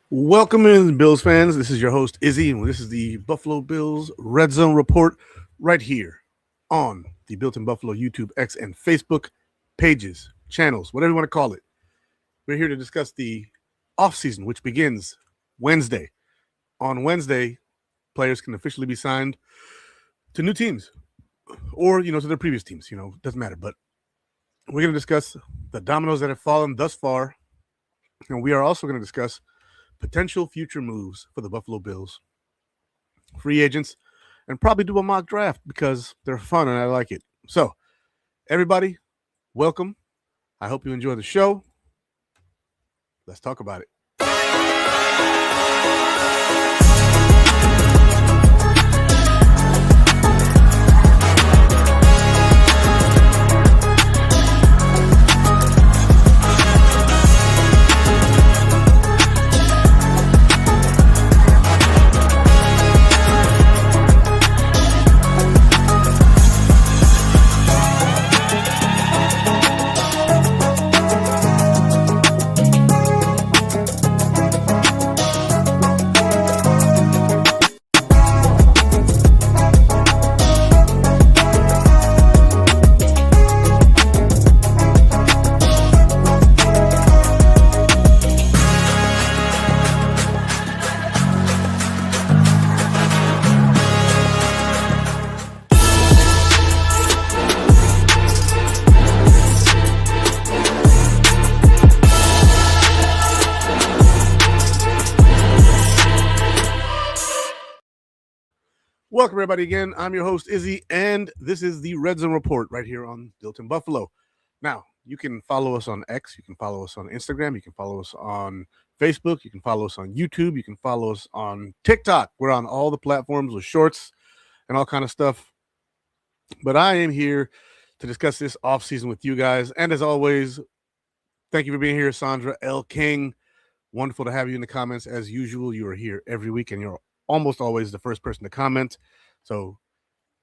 Welcome in, Bills fans. This is your host, Izzy, and this is the Buffalo Bills Redzone Report right here on the Built in Buffalo YouTube, X, and Facebook pages, channels, whatever you want to call it. We're here to discuss the offseason, which begins Wednesday. On Wednesday, players can officially be signed to new teams or, to their previous teams. Doesn't matter. But we're going to discuss the dominoes that have fallen thus far, and we are also going to discuss potential future moves for the Buffalo Bills, free agents, and probably do a mock draft because they're fun and I like it. So, everybody, welcome. I hope you enjoy the show. Let's talk about it. Welcome, everybody, again. I'm your host, Izzy, and this is the Redzone Report right here on Built in Buffalo. Now, you can follow us on X, you can follow us on Instagram, you can follow us on Facebook, you can follow us on YouTube, you can follow us on TikTok. We're on all the platforms with shorts and all kind of stuff. But I am here to discuss this offseason with you guys. And as always, thank you for being here, Sandra L. King. Wonderful to have you in the comments. As usual, you are here every week, and you're almost always the first person to comment. So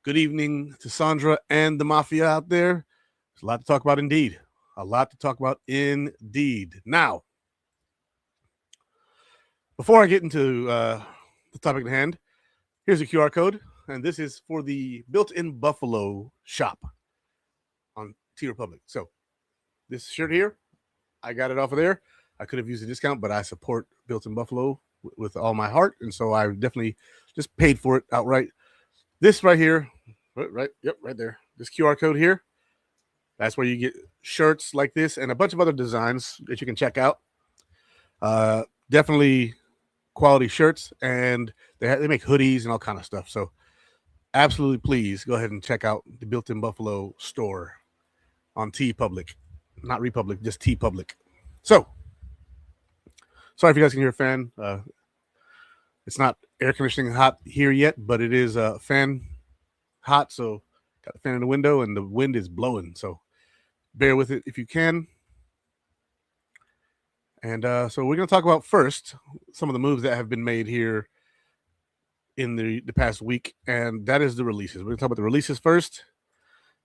good evening to Sandra and the Mafia out there. There's a lot to talk about indeed. A lot to talk about indeed. Now, before I get into the topic at hand, here's a QR code, and this is for the Built-in Buffalo shop on T Republic. So this shirt here, I got it off of there. I could have used a discount, but I support Built-in Buffalo with all my heart, and so I definitely just paid for it outright. This right here, right there. This QR code here, that's where you get shirts like this and a bunch of other designs that you can check out. Definitely quality shirts, and they make hoodies and all kind of stuff. So absolutely, please go ahead and check out the Built-in Buffalo store on T Public, not Republic, just T Public. So, sorry if you guys can hear a fan. It's not air conditioning hot here yet, but it is fan hot. So, got the fan in the window and the wind is blowing. So, bear with it if you can. And so, we're going to talk about first some of the moves that have been made here in the past week, and that is the releases. We're going to talk about the releases first.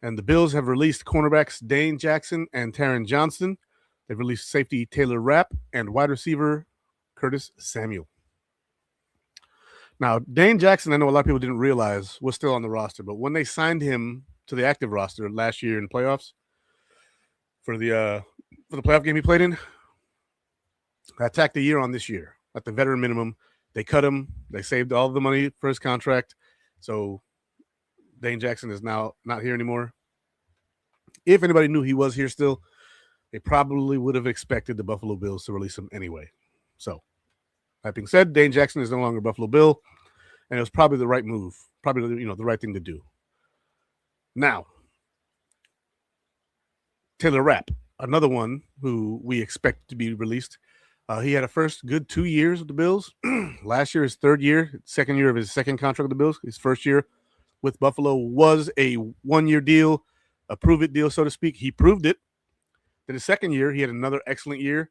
And the Bills have released cornerbacks Dane Jackson and Taron Johnson. They've released safety Taylor Rapp and wide receiver Curtis Samuel. Now, Dane Jackson, I know a lot of people didn't realize, was still on the roster, but when they signed him to the active roster last year in playoffs for the playoff game he played in, I tacked a year on this year at the veteran minimum. They cut him. They saved all the money for his contract. So Dane Jackson is now not here anymore. If anybody knew he was here still, they probably would have expected the Buffalo Bills to release him anyway. So, that being said, Dane Jackson is no longer Buffalo Bill, and it was probably the right move, probably the right thing to do. Now, Taylor Rapp, another one who we expect to be released. He had a first good 2 years with the Bills. Last year, his third year, second year of his second contract with the Bills. His first year with Buffalo was a 1 year deal, a prove it deal, so to speak. He proved it. Then his second year, he had another excellent year.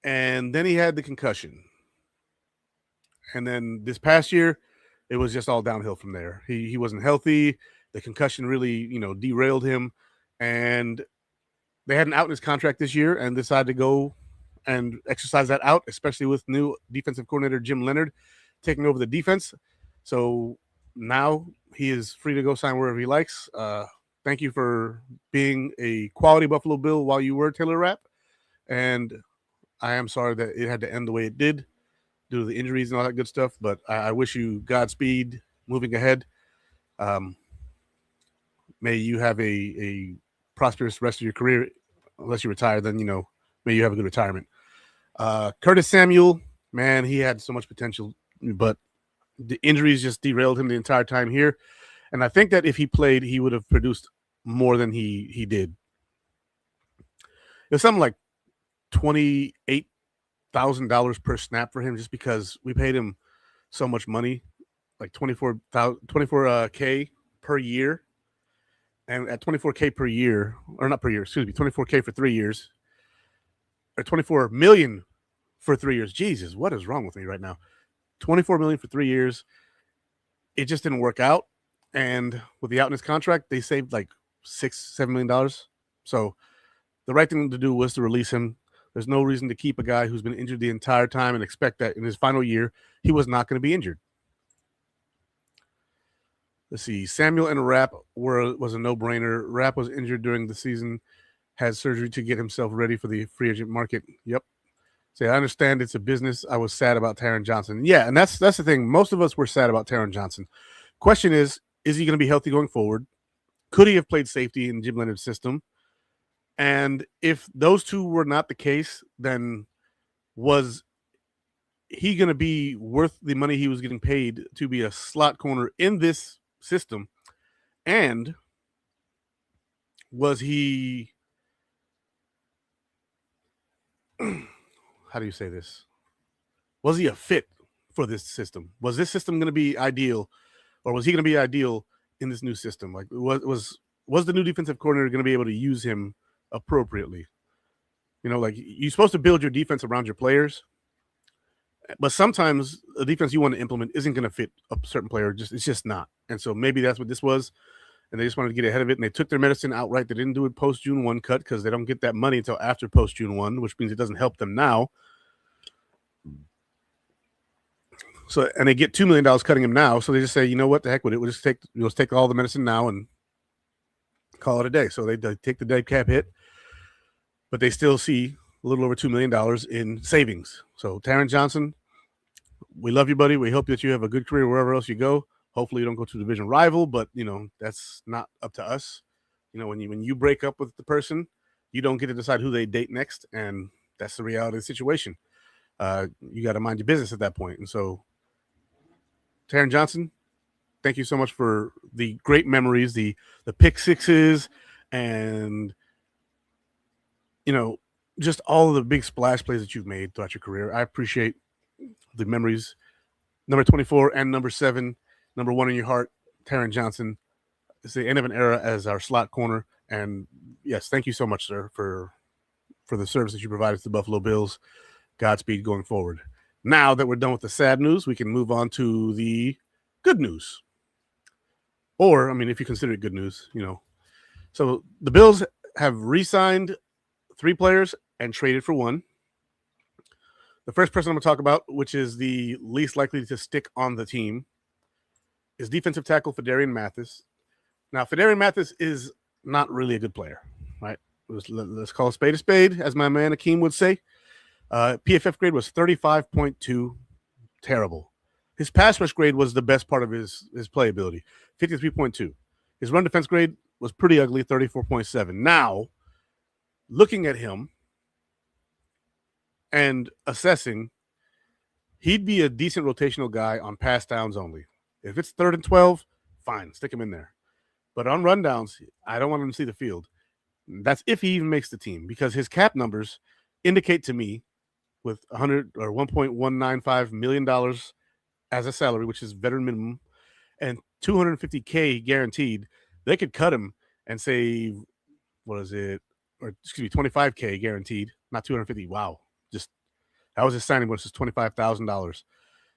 And then he had the concussion. And then this past year, it was just all downhill from there. He wasn't healthy. The concussion really, derailed him. And they had an out in his contract this year and decided to go and exercise that out, especially with new defensive coordinator Jim Leonard taking over the defense. So now he is free to go sign wherever he likes. Thank you for being a quality Buffalo Bill while you were Taylor Rapp. And I am sorry that it had to end the way it did due to the injuries and all that good stuff. But I wish you Godspeed moving ahead. May you have a prosperous rest of your career. Unless you retire, then, may you have a good retirement. Curtis Samuel, man, he had so much potential, but the injuries just derailed him the entire time here. And I think that if he played, he would have produced more than he did. It was something like $28,000 per snap for him, just because we paid him so much money, like $24K per year. And at $24K per year, or not per year, excuse me, $24K for 3 years, or $24 million for 3 years. Jesus, what is wrong with me right now? $24 million for 3 years. It just didn't work out. And with the out in his contract, they saved like $6-7 million. So the right thing to do was to release him. There's no reason to keep a guy who's been injured the entire time and expect that in his final year he was not going to be injured. Let's see. Samuel and Rapp was a no-brainer. Rapp was injured during the season, had surgery to get himself ready for the free agent market. Yep. Say, I understand it's a business. I was sad about Taron Johnson. Yeah, and that's the thing. Most of us were sad about Taron Johnson. Question is he going to be healthy going forward? Could he have played safety in Jim Leonard's system? And if those two were not the case, then was he going to be worth the money he was getting paid to be a slot corner in this system? And was he, how do you say this? Was he a fit for this system? Was this system going to be ideal, or was he going to be ideal in this new system? Like, was the new defensive coordinator going to be able to use him appropriately? Like, you're supposed to build your defense around your players, but sometimes the defense you want to implement isn't going to fit a certain player. It's just not. And so maybe that's what this was, and they just wanted to get ahead of it, and they took their medicine outright. They didn't do it post June 1 cut because they don't get that money until after post June 1, which means it doesn't help them now. So, and they get $2 million cutting him now. So they just say, you know what, the heck with it. We'll just take all the medicine now and call it a day. So they take the dead cap hit, but they still see a little over $2 million in savings. So Taron Johnson, we love you, buddy. We hope that you have a good career wherever else you go. Hopefully you don't go to a division rival, but that's not up to us. When you break up with the person, you don't get to decide who they date next, and that's the reality of the situation. You got to mind your business at that point. And so, Taron Johnson, thank you so much for the great memories, the pick sixes, and just all of the big splash plays that you've made throughout your career. I appreciate the memories. Number 24 and number 7, number 1 in your heart, Taron Johnson. It's the end of an era as our slot corner. And yes, thank you so much, sir, for the service that you provided to the Buffalo Bills. Godspeed going forward. Now that we're done with the sad news, we can move on to the good news. Or, if you consider it good news, So the Bills have re-signed 3 players and traded for 1. The first person I'm going to talk about, which is the least likely to stick on the team, is defensive tackle Phidarian Mathis. Now, Phidarian Mathis is not really a good player, right? Let's call a spade, as my man Akeem would say. PFF grade was 35.2, terrible. His pass rush grade was the best part of his playability, 53.2. His run defense grade was pretty ugly, 34.7. Now, looking at him and assessing, he'd be a decent rotational guy on pass downs only. If it's 3rd and 12, fine, stick him in there. But on rundowns, I don't want him to see the field. That's if he even makes the team, because his cap numbers indicate to me, with $1.195 million as a salary, which is veteran minimum, and $250K guaranteed, they could cut him and save, $25K guaranteed, not $250. Wow, that was his signing bonus, is $25,000.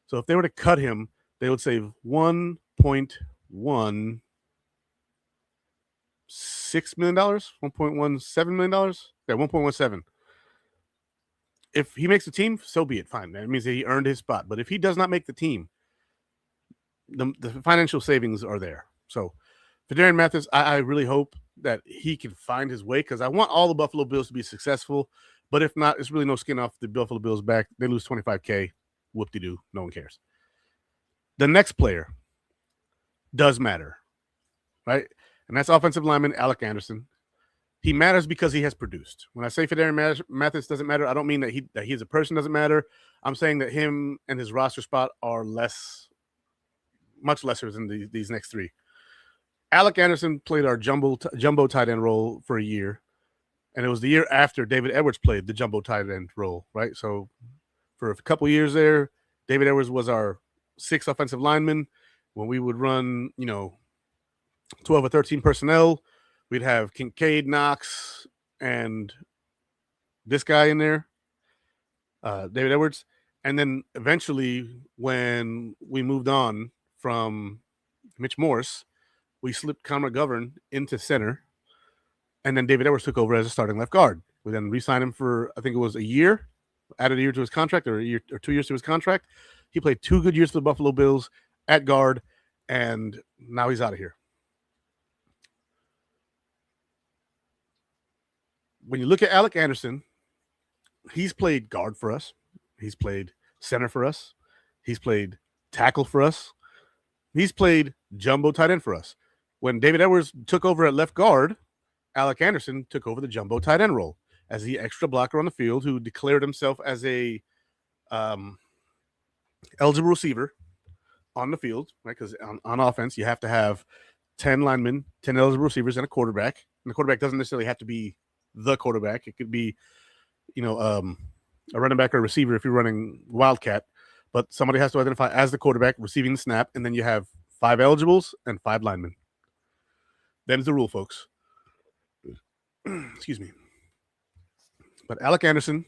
So if they were to cut him, they would save $1.16 million, $1.17 million. Yeah, 1.17. if he makes the team, so be it. Fine. That means that he earned his spot. But if he does not make the team, the financial savings are there. So for Darren Mathis, I really hope that he can find his way, because I want all the Buffalo Bills to be successful. But if not, it's really no skin off the Buffalo Bills' back. They lose $25K. Whoop-de-doo. No one cares. The next player does matter, right? And that's offensive lineman Alec Anderson. He matters because he has produced. When I say Darren Mathis doesn't matter, I don't mean that he as a person doesn't matter. I'm saying that him and his roster spot are much lesser than these next three. Alec Anderson played our jumbo tight end role for a year, and it was the year after David Edwards played the jumbo tight end role, right? So for a couple years there, David Edwards was our sixth offensive lineman. When we would run, 12 or 13 personnel, we'd have Kincaid, Knox, and this guy in there, David Edwards. And then eventually, when we moved on from Mitch Morse, we slipped Connor McGovern into center, and then David Edwards took over as a starting left guard. We then re-signed him for, I think it was a year, added a year to his contract, or a year or 2 years to his contract. He played 2 good years for the Buffalo Bills at guard, and now he's out of here. When you look at Alec Anderson, he's played guard for us. He's played center for us. He's played tackle for us. He's played jumbo tight end for us. When David Edwards took over at left guard, Alec Anderson took over the jumbo tight end role as the extra blocker on the field who declared himself as a eligible receiver on the field, right? Because on offense, you have to have 10 linemen, 10 eligible receivers, and a quarterback. And the quarterback doesn't necessarily have to be the quarterback. It could be, a running back or a receiver if you're running Wildcat. But somebody has to identify as the quarterback receiving the snap, and then you have 5 eligibles and 5 linemen. That is the rule, folks. Excuse me. But Alec Anderson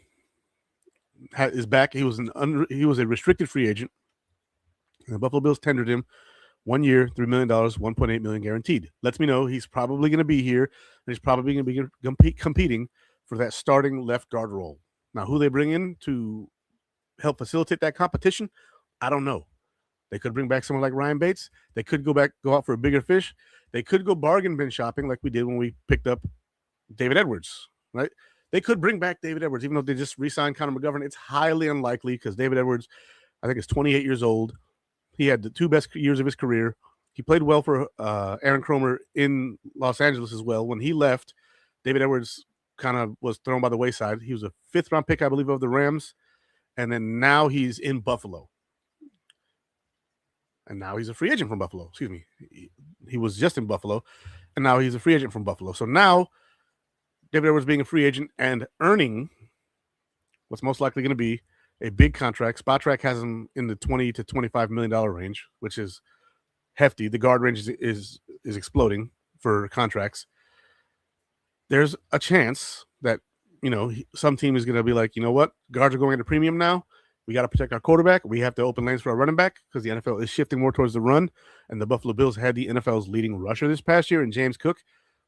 is back. He was a restricted free agent. And the Buffalo Bills tendered him 1 year, $3 million, $1.8 million guaranteed. Lets me know he's probably going to be here, and he's probably going to be competing for that starting left guard role. Now, who they bring in to help facilitate that competition, I don't know. They could bring back someone like Ryan Bates. They could go out for a bigger fish. They could go bargain bin shopping like we did when we picked up David Edwards, right? They could bring back David Edwards, even though they just re-signed Connor McGovern. It's highly unlikely because David Edwards, I think, is 28 years old. He had the 2 best years of his career. He played well for Aaron Cromer in Los Angeles as well. When he left, David Edwards kind of was thrown by the wayside. He was a 5th-round pick, I believe, of the Rams. And then now he's in Buffalo. And now he's a free agent from Buffalo. Excuse me. He was just in Buffalo, and now he's a free agent from Buffalo. So now David Edwards being a free agent and earning what's most likely going to be a big contract. Spotrac has him in the $20 to $25 million range, which is hefty. The guard range is exploding for contracts. There's a chance that, some team is going to be like, you know what? Guards are going into premium now. We got to protect our quarterback. We have to open lanes for our running back because the NFL is shifting more towards the run. And the Buffalo Bills had the NFL's leading rusher this past year in James Cook,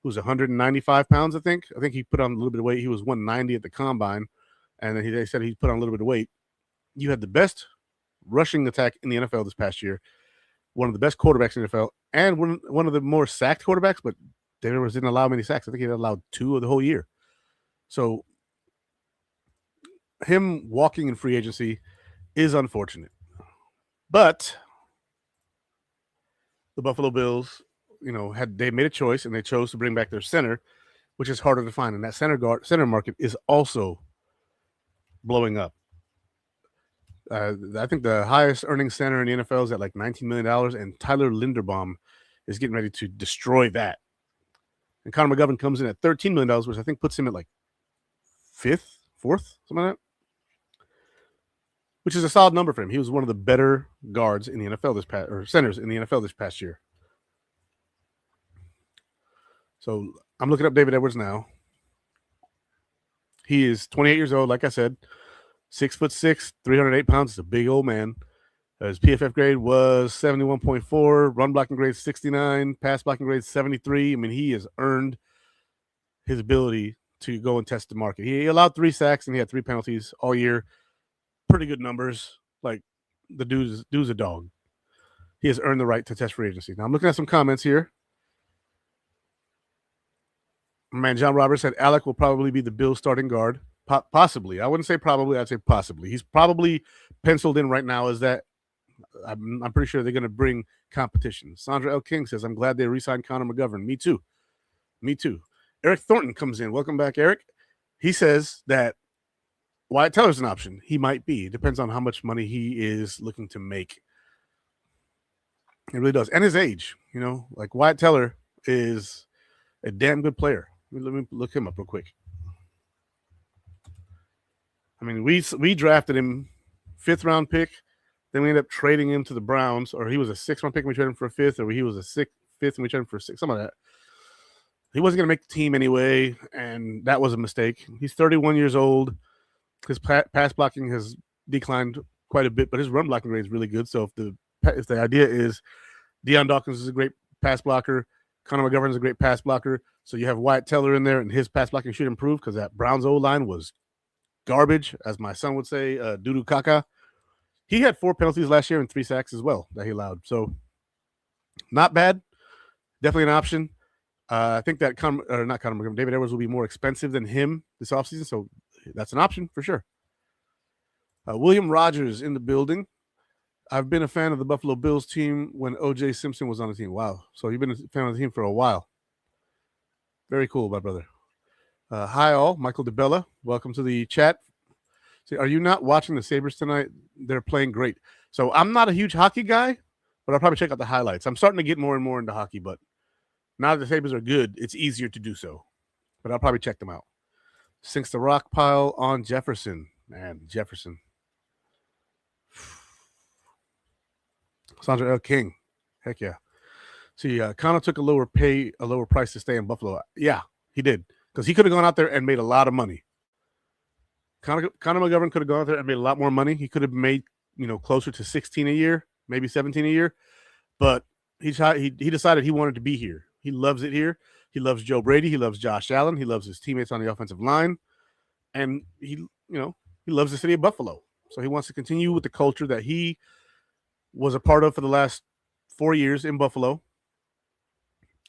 who's 195 pounds, I think. I think he put on a little bit of weight. He was 190 at the combine. And then they said he put on a little bit of weight. You had the best rushing attack in the NFL this past year, one of the best quarterbacks in the NFL, and one of the more sacked quarterbacks, but David Edwards didn't allow many sacks. I think he allowed 2 of the whole year. So him walking in free agency is unfortunate. But the Buffalo Bills, they made a choice, and they chose to bring back their center, which is harder to find. And that center market is also blowing up. I think the highest earning center in the NFL is at like $19 million, and Tyler Linderbaum is getting ready to destroy that. And Connor McGovern comes in at $13 million, which I think puts him at like 5th, 4th, something like that, which is a solid number for him. He was one of the better guards in the NFL or centers in the NFL this past year. So I'm looking up David Edwards now. He is 28 years old, like I said, 6'6", 308 pounds. He's a big old man. His PFF grade was 71.4, run blocking grade 69, pass blocking grade 73. I mean, he has earned his ability to go and test the market. He allowed 3 sacks and he had 3 penalties all year. Pretty good numbers. Like, the dude's a dog. He has earned the right to test free agency. Now, I'm looking at some comments here. Man, John Roberts said Alec will probably be the Bills starting guard. Possibly. I wouldn't say probably. I'd say possibly. He's probably penciled in right now as that. I'm pretty sure they're going to bring competition. Sandra L. King says, I'm glad they re-signed Connor McGovern. Me too. Me too. Eric Thornton comes in. Welcome back, Eric. He says that Wyatt Teller's an option. He might be. It depends on how much money he is looking to make. It really does. And his age. You know, like Wyatt Teller is a damn good player. Let me look him up real quick. I mean, we drafted him 5th round pick. Then we ended up trading him to the Browns, or he was a 6th round pick and we traded him for a 5th, or he was a 5th and we traded him for a 6th, some of that. He wasn't going to make the team anyway, and that was a mistake. He's 31 years old. His pass blocking has declined quite a bit, but his run blocking rate is really good. So if the idea is Deion Dawkins is a great pass blocker, Connor McGovern is a great pass blocker, so you have Wyatt Teller in there, and his pass blocking should improve because that Browns O-line was garbage, as my son would say, doo-doo caca. He had 4 penalties last year and 3 sacks as well that he allowed. So not bad. Definitely an option. I think that David Edwards will be more expensive than him this offseason, so that's an option for sure. William Rogers in the building. I've been a fan of the Buffalo Bills team when O.J. Simpson was on the team. Wow. So you've been a fan of the team for a while. Very cool, my brother. Hi, all. Michael DeBella. Welcome to the chat. See, are you not watching the Sabres tonight? They're playing great. So I'm not a huge hockey guy, but I'll probably check out the highlights. I'm starting to get more and more into hockey, but now that the Sabres are good, it's easier to do so. But I'll probably check them out. Sinks the rock pile on Jefferson. Man, Jefferson. Sandra L. King. Heck yeah. See, Connor took a lower price to stay in Buffalo. Yeah, he did. Because he could have gone out there and made a lot of money. Connor McGovern could have gone out there and made a lot more money. He could have made, closer to 16 a year, maybe 17 a year. But he decided he wanted to be here. He loves it here. He loves Joe Brady. He loves Josh Allen. He loves his teammates on the offensive line. And he loves the city of Buffalo. So he wants to continue with the culture that he was a part of for the last 4 years in Buffalo.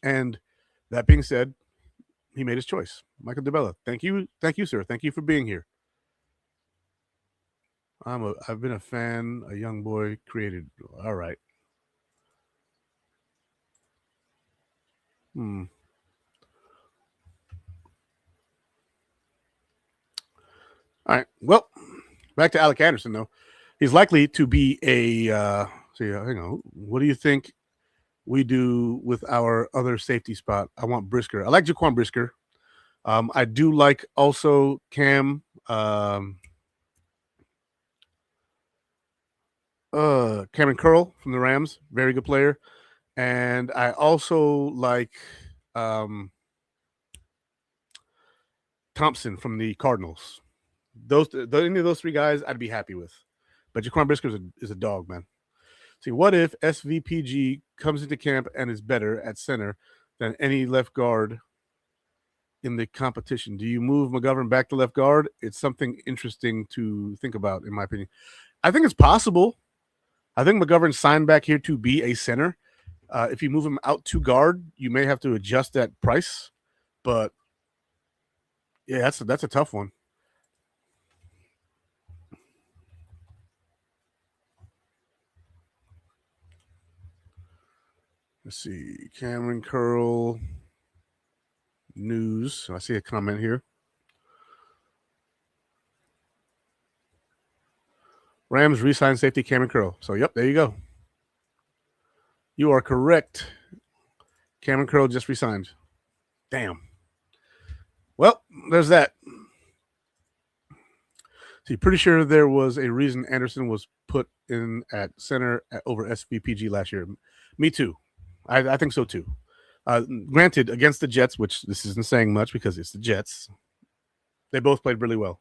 And that being said, he made his choice. Michael DeBella, thank you, sir. Thank you for being here. I've been a fan, a young boy created. All right. All right. Well, back to Alec Anderson, though. He's likely to be what do you think we do with our other safety spot? I want Brisker. I like Jaquan Brisker. I do like also Cameron Curl from the Rams. Very good player. And I also like Thompson from the Cardinals. Any of those 3 guys I'd be happy with. But Jaquan Brisker is a dog, man. See, what if SVPG comes into camp and is better at center than any left guard in the competition? Do you move McGovern back to left guard? It's something interesting to think about, in my opinion. I think it's possible. I think McGovern signed back here to be a center. If you move him out to guard, you may have to adjust that price. But, yeah, that's a tough one. Let's see. Cameron Curl news. I see a comment here. Rams re-sign safety Cameron Curl. So, yep, there you go. You are correct. Cameron Curl just re-signed. Damn. Well, there's that. See, pretty sure there was a reason Anderson was put in at center over SVPG last year. Me too. I think so too. Granted, against the Jets, which this isn't saying much because it's the Jets, they both played really well.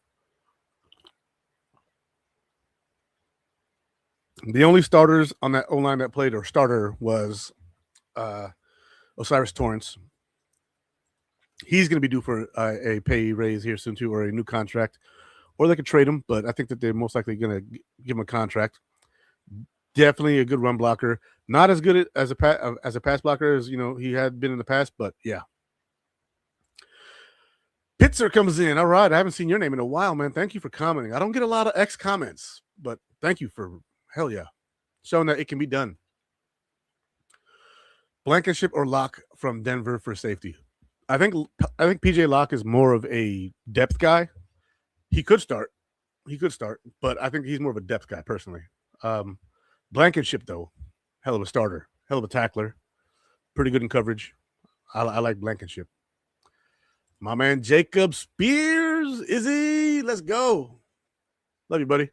The only starters on that O-line that played, or starter, was Osiris Torrance. He's going to be due for a pay raise here soon too, or a new contract, or they could trade him. But I think that they're most likely going to give him a contract. Definitely a good run blocker. Not as good as a pass blocker as he had been in the past, but yeah. Pitzer comes in. All right, I haven't seen your name in a while, man. Thank you for commenting. I don't get a lot of X comments, but thank you for hell yeah, showing that it can be done. Blankenship or Locke from Denver for safety. I think PJ Locke is more of a depth guy. He could start, but I think he's more of a depth guy personally. Blankenship though, hell of a starter, hell of a tackler, pretty good in coverage. I like Blankenship. My man Jacob Spears, Izzy, let's go. Love you, buddy.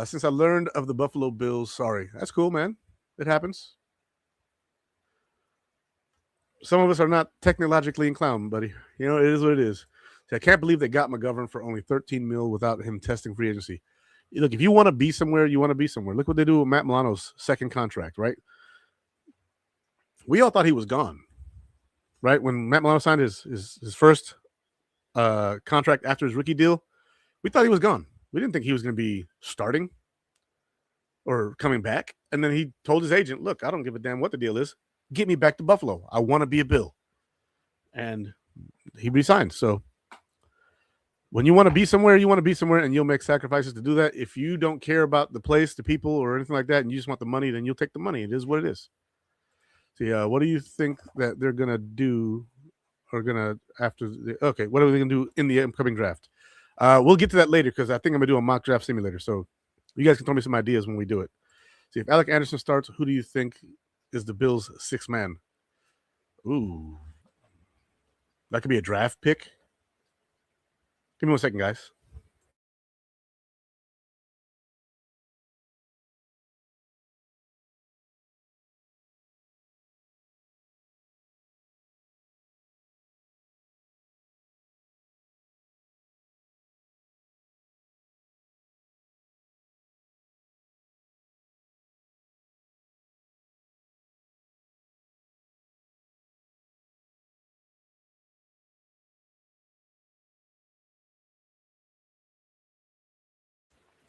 Since I learned of the Buffalo Bills, sorry. That's cool, man. It happens. Some of us are not technologically inclined, buddy. It is what it is. See, I can't believe they got McGovern for only $13 million without him testing free agency. Look, if you want to be somewhere, you want to be somewhere. Look what they do with Matt Milano's second contract, right? We all thought he was gone, right? When Matt Milano signed his first contract after his rookie deal, we thought he was gone. We didn't think he was going to be starting or coming back. And then he told his agent, look, I don't give a damn what the deal is. Get me back to Buffalo. I want to be a Bill. And he resigned. So when you want to be somewhere, you want to be somewhere, and you'll make sacrifices to do that. If you don't care about the place, the people, or anything like that, and you just want the money, then you'll take the money. It is what it is. See, what do you think that they're going to do or going to after okay, what are they going to do in the upcoming draft? We'll get to that later because I think I'm going to do a mock draft simulator. So you guys can throw me some ideas when we do it. See, if Alec Anderson starts, who do you think is the Bills' sixth man? Ooh. That could be a draft pick. Give me 1 second, guys.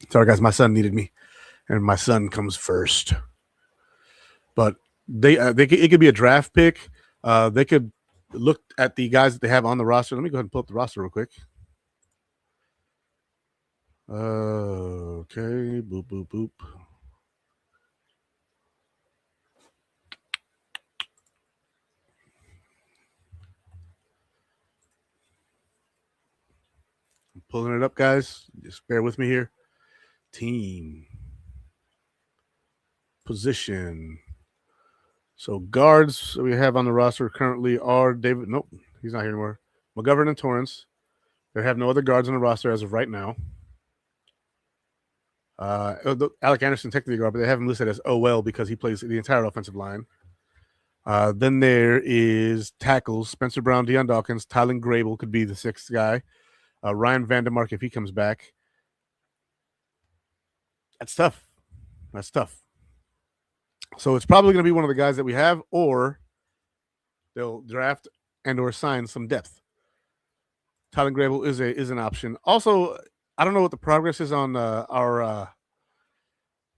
Sorry, guys. My son needed me, and my son comes first. But it could be a draft pick. They could look at the guys that they have on the roster. Let me go ahead and pull up the roster real quick. Okay, boop, boop, boop. I'm pulling it up, guys. Just bear with me here. Team. Position. So guards we have on the roster currently are David. Nope, he's not here anymore. McGovern and Torrance. They have no other guards on the roster as of right now. Alec Anderson technically guard, but they have him listed as OL because he plays the entire offensive line. Then there is tackles: Spencer Brown, Deion Dawkins, Tylen Grable could be the sixth guy. Ryan Vandermark if he comes back. That's tough. So it's probably going to be one of the guys that we have, or they'll draft and or sign some depth. Tylen Grable is an option. Also, I don't know what the progress is on our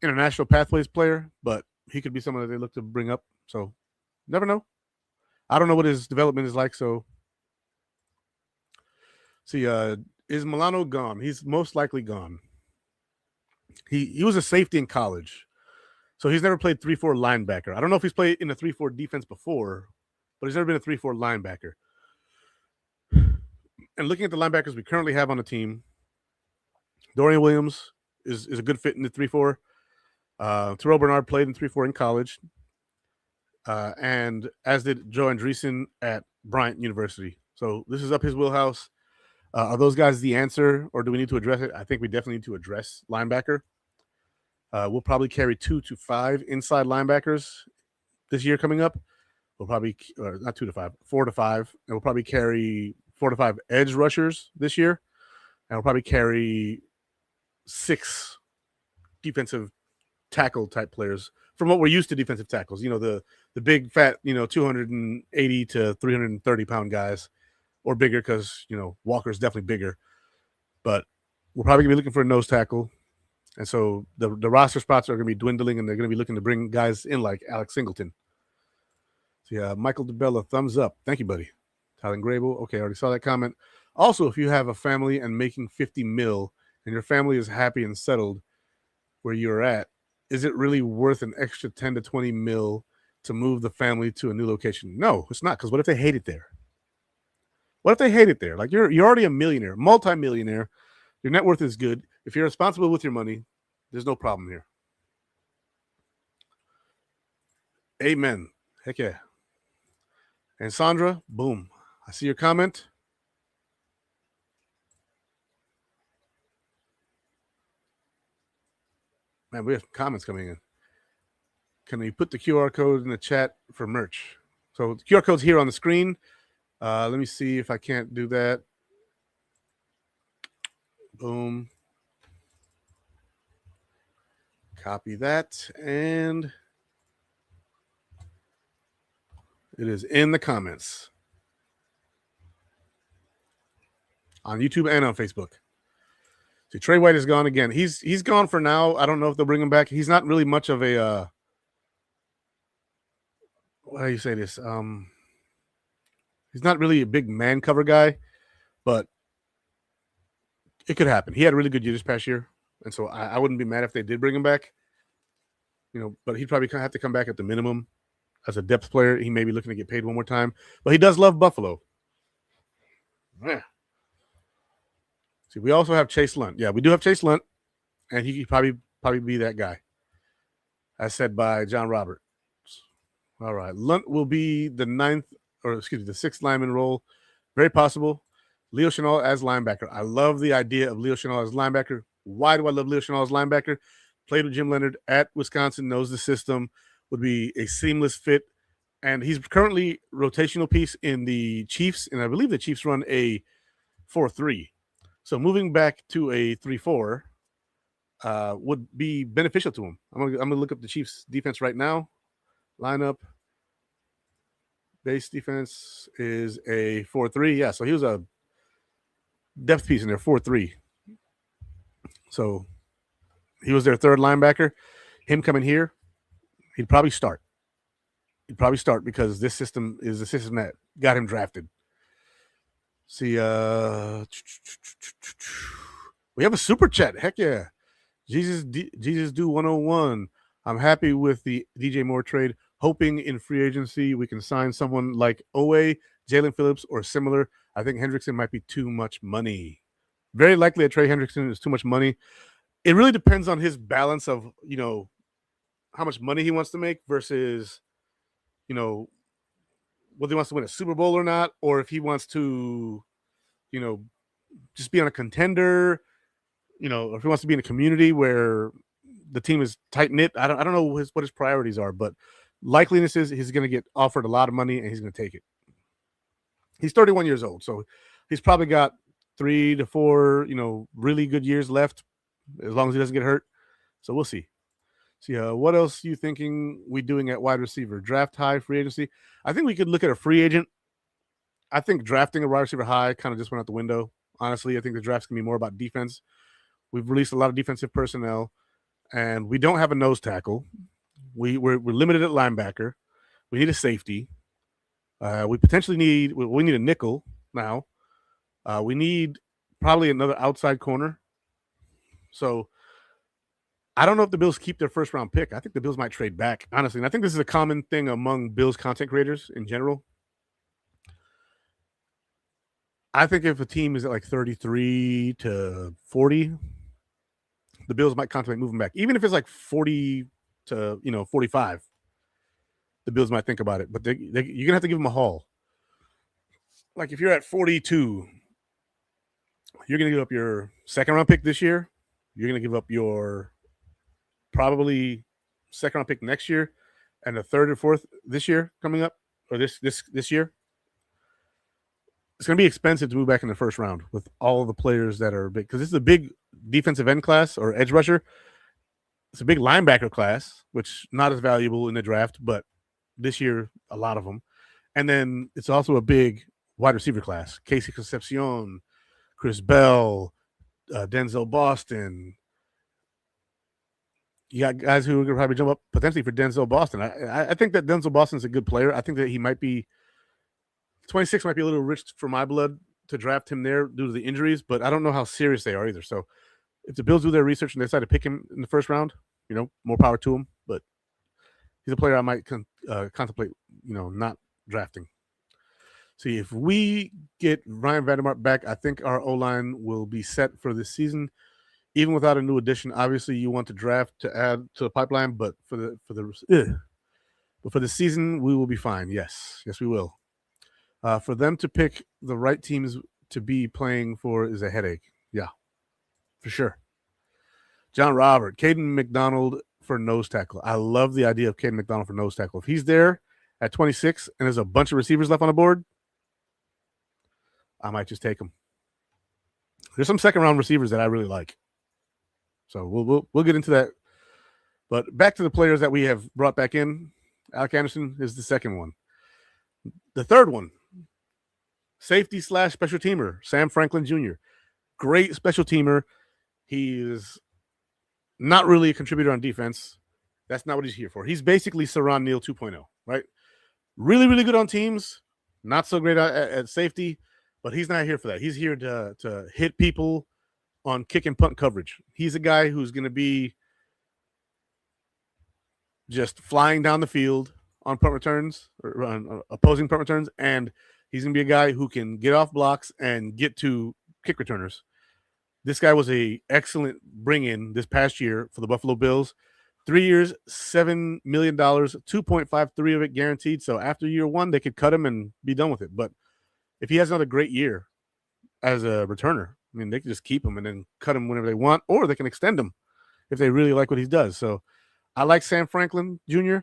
international pathways player, but he could be someone that they look to bring up. So never know. I don't know what his development is like. So see, is Milano gone? He's most likely gone. He was a safety in college. So he's never played 3-4 linebacker. I don't know if he's played in a 3-4 defense before, but he's never been a 3-4 linebacker. And looking at the linebackers we currently have on the team, Dorian Williams is a good fit in the 3-4. Terrell Bernard played in 3-4 in college, and as did Joe Andreessen at Bryant University. So this is up his wheelhouse. Are those guys the answer, or do we need to address it? I think we definitely need to address linebacker. We'll probably carry 2 to 5 inside linebackers this year coming up. We'll probably not 2 to 5, 4 to 5, and we'll probably carry 4 to 5 edge rushers this year, and we'll probably carry 6 defensive tackle type players from what we're used to defensive tackles. The big fat 280 to 330 pound guys. or bigger because, Walker is definitely bigger. But we're probably going to be looking for a nose tackle. And so the roster spots are going to be dwindling, and they're going to be looking to bring guys in like Alex Singleton. So, yeah, Michael DeBella, thumbs up. Thank you, buddy. Tyler Grable, okay, I already saw that comment. Also, if you have a family and making $50 million and your family is happy and settled where you're at, is it really worth an extra 10 to 20 mil to move the family to a new location? No, it's not, because what if they hate it there? What if they hate it there? Like, you're already a millionaire, multi-millionaire. Your net worth is good. If you're responsible with your money, there's no problem here. Amen. Heck yeah. And Sandra, boom. I see your comment. Man, we have comments coming in. Can we put the QR code in the chat for merch? So the QR code's here on the screen. Let me see if I can't do that. Boom. Copy that. And it is in the comments on YouTube and on Facebook. See, Trey White is gone again. He's gone for now. I don't know if they'll bring him back. He's not really much of a how do you say this? He's not really a big man cover guy, but it could happen. He had a really good year this past year, and so I wouldn't be mad if they did bring him back. But he'd probably have to come back at the minimum as a depth player. He may be looking to get paid one more time, but he does love Buffalo. Yeah. See, we also have Chase Lunt. Yeah, we do have Chase Lunt, and he could probably be that guy, as said by John Roberts. All right, Lunt will be the sixth lineman role. Very possible. Leo Chenal as linebacker. I love the idea of Leo Chenal as linebacker. Why do I love Leo Chenal as linebacker? Played with Jim Leonard at Wisconsin, knows the system, would be a seamless fit. And he's currently rotational piece in the Chiefs, and I believe the Chiefs run a 4-3. So moving back to a 3-4 would be beneficial to him. I'm gonna look up the Chiefs defense right now. Lineup. Base defense is a 4-3. Yeah, so he was a depth piece in their 4-3. So he was their third linebacker. Him coming here, he'd probably start. Because this system is the system that got him drafted. See, we have a super chat. Heck yeah. Jesus do 101. I'm happy with the DJ Moore trade. Hoping in free agency we can sign someone like Owe, Jalen Phillips, or similar. I think Hendrickson might be too much money. Very likely that Trey Hendrickson is too much money. It really depends on his balance of, how much money he wants to make versus, whether he wants to win a Super Bowl or not, or if he wants to, just be on a contender, or if he wants to be in a community where the team is tight-knit. I don't know what his priorities are, but likeliness is he's going to get offered a lot of money and he's going to take it. He's 31 years old, so he's probably got 3 to 4, really good years left, as long as he doesn't get hurt. So we'll see. See, what else are you thinking we doing at wide receiver? Draft high, free agency? I think we could look at a free agent. I think drafting a wide receiver high kind of just went out the window. Honestly, I think the draft's going to be more about defense. We've released a lot of defensive personnel, and we don't have a nose tackle. We're limited at linebacker. We need a safety. We potentially need a nickel now. We need probably another outside corner. So I don't know if the Bills keep their first round pick. I think the Bills might trade back, honestly. And I think this is a common thing among Bills content creators in general. I think if a team is at like 33 to 40, the Bills might contemplate moving back. Even if it's like 40 to 45, the Bills might think about it. But you're going to have to give them a haul. Like if you're at 42, you're going to give up your second round pick this year. You're going to give up your probably second round pick next year and the third or fourth this year coming up, or this year. It's going to be expensive to move back in the first round with all of the players that are big, because this is a big defensive end class or edge rusher. It's a big linebacker class, which not as valuable in the draft, but this year, a lot of them. And then it's also a big wide receiver class. Casey Concepcion, Chris Bell, Denzel Boston. You got guys who are going to probably jump up potentially for Denzel Boston. I think that Denzel Boston's a good player. I think that he might be 26 might be a little rich for my blood to draft him there due to the injuries, but I don't know how serious they are either. So if the Bills do their research and they decide to pick him in the first round, more power to him. But he's a player I might contemplate, not drafting. See, if we get Ryan Vandermark back, I think our O-line will be set for this season. Even without a new addition, obviously you want to draft to add to the pipeline, but for the season, we will be fine. Yes, we will. For them to pick the right teams to be playing for is a headache. Yeah, for sure. John Robert, Caden McDonald for nose tackle. I love the idea of Caden McDonald for nose tackle. If he's there at 26 and there's a bunch of receivers left on the board, I might just take him. There's some second-round receivers that I really like. So we'll get into that. But back to the players that we have brought back in. Alec Anderson is the second one. The third one, safety / special teamer, Sam Franklin Jr. Great special teamer. He is not really a contributor on defense. That's not what he's here for. He's basically Saron Neal 2.0, right? Really, really good on teams. Not so great at safety, but he's not here for that. He's here to hit people on kick and punt coverage. He's a guy who's going to be just flying down the field on punt returns or on opposing punt returns, and he's going to be a guy who can get off blocks and get to kick returners. This guy was a excellent bring-in this past year for the Buffalo Bills. 3 years, $7 million, 2.53 of it guaranteed. So after year one, they could cut him and be done with it. But if he has another great year as a returner, I mean, they can just keep him and then cut him whenever they want, or they can extend him if they really like what he does. So I like Sam Franklin Jr.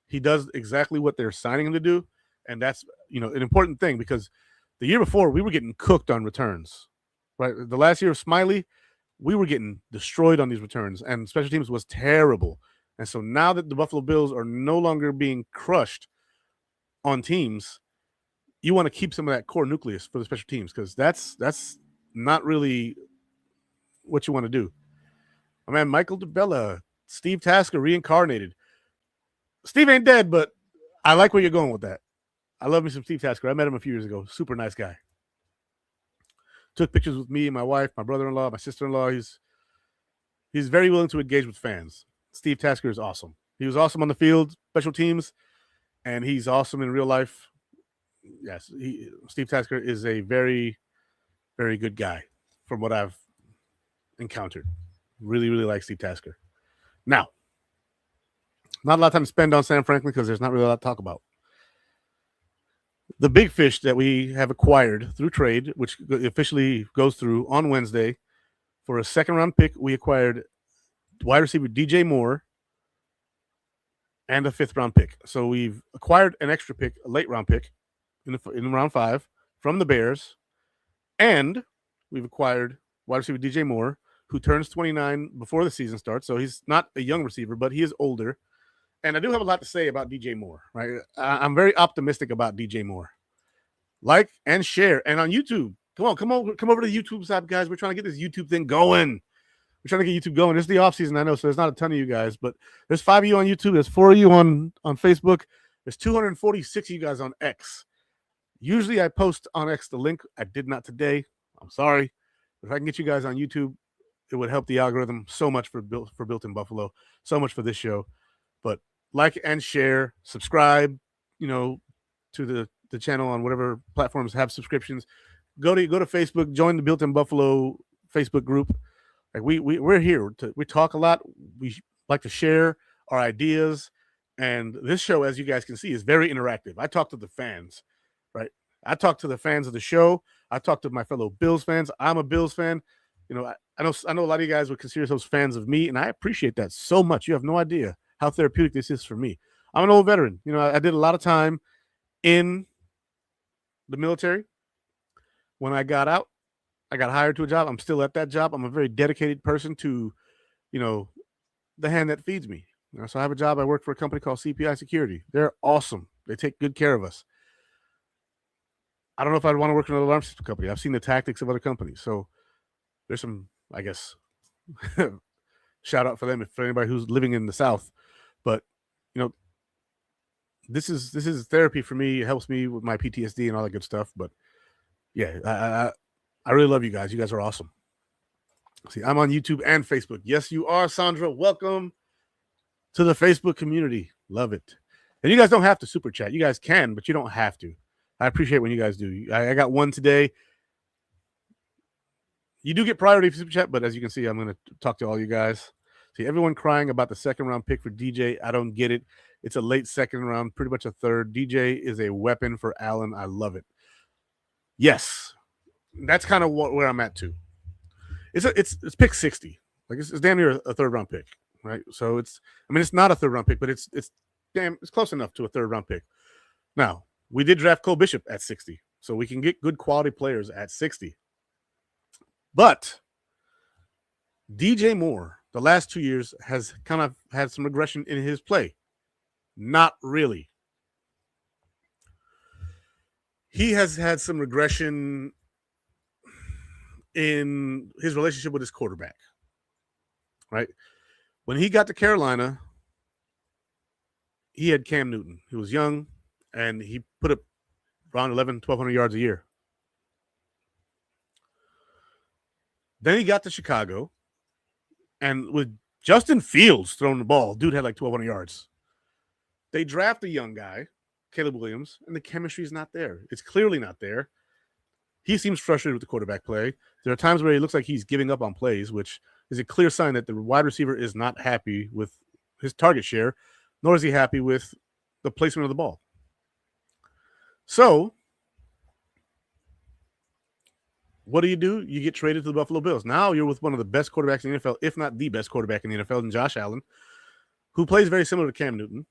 He does exactly what they're signing him to do, and that's an important thing because the year before we were getting cooked on returns, right? The last year of Smiley, we were getting destroyed on these returns, and special teams was terrible. And so now that the Buffalo Bills are no longer being crushed on teams, you want to keep some of that core nucleus for the special teams because that's not really what you want to do. My man, Michael DeBella, Steve Tasker reincarnated. Steve ain't dead, but I like where you're going with that. I love me some Steve Tasker. I met him a few years ago. Super nice guy. Took pictures with me and my wife, my brother-in-law, my sister-in-law. He's very willing to engage with fans. Steve Tasker is awesome. He was awesome on the field, special teams, and he's awesome in real life. Yes, Steve Tasker is a very, very good guy from what I've encountered. Really, really like Steve Tasker. Now, not a lot of time to spend on Sam Franklin because there's not really a lot to talk about. The big fish that we have acquired through trade, which officially goes through on Wednesday, for a second-round pick, we acquired wide receiver DJ Moore and a fifth-round pick. So we've acquired an extra pick, a late-round pick in round 5 from the Bears, and we've acquired wide receiver DJ Moore, who turns 29 before the season starts. So he's not a young receiver, but he is older. And I do have a lot to say about DJ Moore, right? I'm very optimistic about DJ Moore. Like and share. And on YouTube, come over to the YouTube side, guys. We're trying to get this YouTube thing going. We're trying to get YouTube going. It's the offseason, I know, so there's not a ton of you guys, but there's 5 of you on YouTube. There's 4 of you on Facebook. There's 246 of you guys on X. Usually I post on X the link. I did not today. I'm sorry. But if I can get you guys on YouTube, it would help the algorithm so much for Built in Buffalo, so much for this show. But like and share, subscribe, to the channel on whatever platforms have subscriptions. Go to Facebook, join the Built in Buffalo Facebook group. Like we're here we talk a lot. We like to share our ideas, and this show, as you guys can see, is very interactive. I talk to the fans, right? I talk to the fans of the show. I talk to my fellow Bills fans. I'm a Bills fan. I know a lot of you guys would consider yourselves fans of me, and I appreciate that so much. You have no idea how therapeutic this is for me. I'm an old veteran. I did a lot of time in the military. When I got out, I got hired to a job. I'm still at that job. I'm a very dedicated person to, the hand that feeds me. So I have a job. I work for a company called CPI Security. They're awesome. They take good care of us. I don't know if I'd want to work in an alarm system company. I've seen the tactics of other companies. So there's some, I guess, shout out for them for anybody who's living in the South. But you know, this is therapy for me. It helps me with my PTSD and all that good stuff. But yeah, I really love you guys. You guys are awesome. See, I'm on YouTube and Facebook. Yes, you are, Sandra. Welcome to the Facebook community. Love it. And you guys don't have to super chat. You guys can, but you don't have to. I appreciate when you guys do. I got one today. You do get priority for super chat, but as you can see, I'm going to talk to all you guys. See, everyone crying about the second round pick for DJ. I don't get it. It's a late second round, pretty much a third. DJ is a weapon for Allen. I love it. Yes, that's kind of where I'm at too. It's pick 60. Like it's damn near a third round pick, right? So it's not a third round pick, but it's close enough to a third round pick. Now, we did draft Cole Bishop at 60, so we can get good quality players at 60. But DJ Moore, the last 2 years, has kind of had some regression in his play. Not really. He has had some regression in his relationship with his quarterback, right? When he got to Carolina, he had Cam Newton. He was young, and he put up around 1,200 yards a year. Then he got to Chicago, and with Justin Fields throwing the ball, dude had like 1,200 yards. They draft a young guy, Caleb Williams, and the chemistry is not there. It's clearly not there. He seems frustrated with the quarterback play. There are times where he looks like he's giving up on plays, which is a clear sign that the wide receiver is not happy with his target share, nor is he happy with the placement of the ball. So, what do? You get traded to the Buffalo Bills. Now you're with one of the best quarterbacks in the NFL, if not the best quarterback in the NFL, in Josh Allen, who plays very similar to Cam Newton.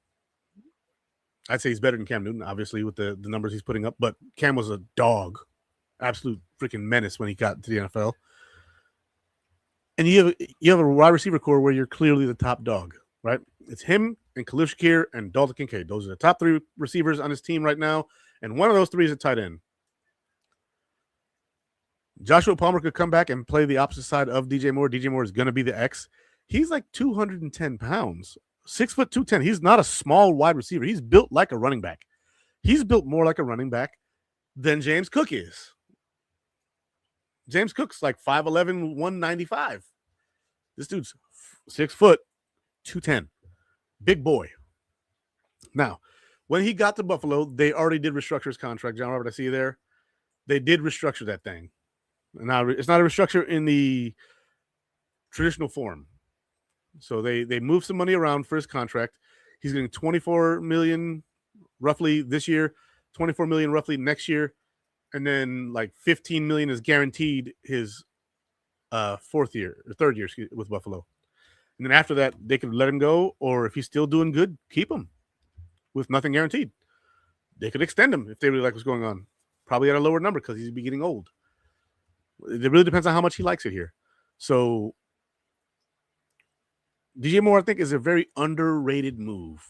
I'd say he's better than Cam Newton, obviously, with the numbers he's putting up. But Cam was a dog, absolute freaking menace when he got to the NFL. And you have a wide receiver core where you're clearly the top dog, right? It's him and Khalil Shakir and Dalton Kincaid. Those are the top three receivers on his team right now. And one of those three is a tight end. Joshua Palmer could come back and play the opposite side of DJ Moore. DJ Moore is going to be the X. He's like 210 pounds, 6 foot 210. He's not a small wide receiver. He's built like a running back. He's built more like a running back than James Cook is. James Cook's like 5'11", 195. This dude's 6 foot 210. Big boy. Now, when he got to Buffalo, they already did restructure his contract. John Robert, I see you there. They did restructure that thing. Now, it's not a restructure in the traditional form. So they moved some money around for his contract. He's getting $24 million roughly this year, $24 million roughly next year, and then like $15 million is guaranteed his third year with Buffalo. And then after that, they could let him go, or if he's still doing good, keep him with nothing guaranteed. They could extend him if they really like what's going on. Probably at a lower number because he's getting old. It really depends on how much he likes it here. So DJ Moore, I think, is a very underrated move.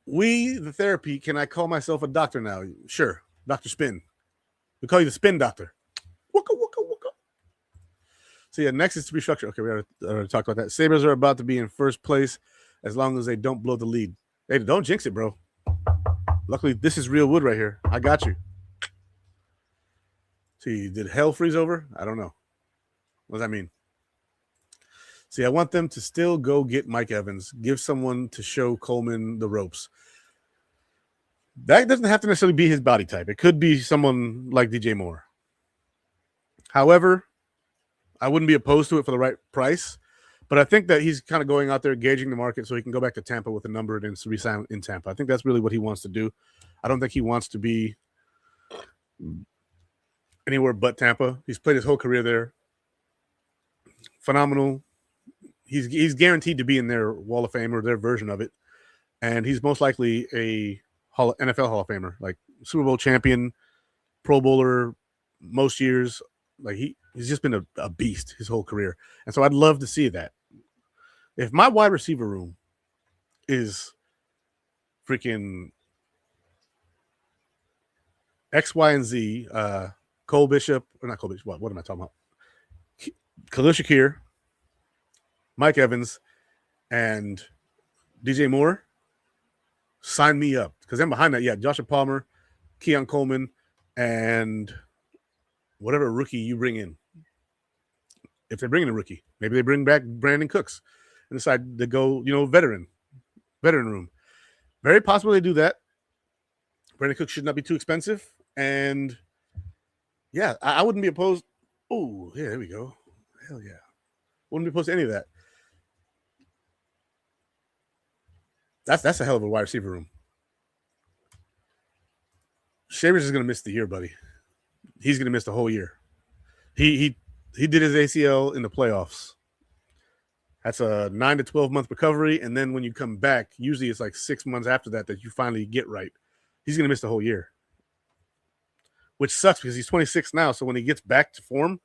We, the therapy, can I call myself a doctor now? Sure. Dr. Spin. We call you the Spin Doctor. Wooka, wooka, wooka. So yeah, next is to restructure. Okay, we already talked about that. Sabres are about to be in first place as long as they don't blow the lead. Hey, don't jinx it, bro. Luckily, this is real wood right here. I got you. See, did hell freeze over? I don't know. What does that mean? See, I want them to still go get Mike Evans, give someone to show Coleman the ropes. That doesn't have to necessarily be his body type. It could be someone like DJ Moore. However, I wouldn't be opposed to it for the right price, but I think that he's kind of going out there gauging the market so he can go back to Tampa with a number and resign in Tampa. I think that's really what he wants to do. I don't think he wants to be anywhere but Tampa. He's played his whole career there. Phenomenal. He's guaranteed to be in their Wall of Fame or their version of it, and he's most likely a NFL Hall of Famer, like Super Bowl champion, Pro Bowler, most years. Like he's just been a beast his whole career, and so I'd love to see that. If my wide receiver room is freaking X, Y, and Z, Cole Bishop, or not Cole Bishop, what am I talking about? Khalil Shakir, Mike Evans, and DJ Moore, sign me up. Because then behind that, Joshua Palmer, Keon Coleman, and whatever rookie you bring in. If they bring in a rookie, maybe they bring back Brandon Cooks and decide to go, veteran room. Very possible they do that. Brandon Cooks should not be too expensive. And yeah, I wouldn't be opposed. Oh, yeah, there we go. Hell yeah. Wouldn't be opposed to any of that. That's a hell of a wide receiver room. Shavers is going to miss the year, buddy. He's going to miss the whole year. He did his ACL in the playoffs. That's a 9 to 12 month recovery, and then when you come back, usually it's like 6 months after that you finally get right. He's going to miss the whole year, which sucks because he's 26 now. So when he gets back to form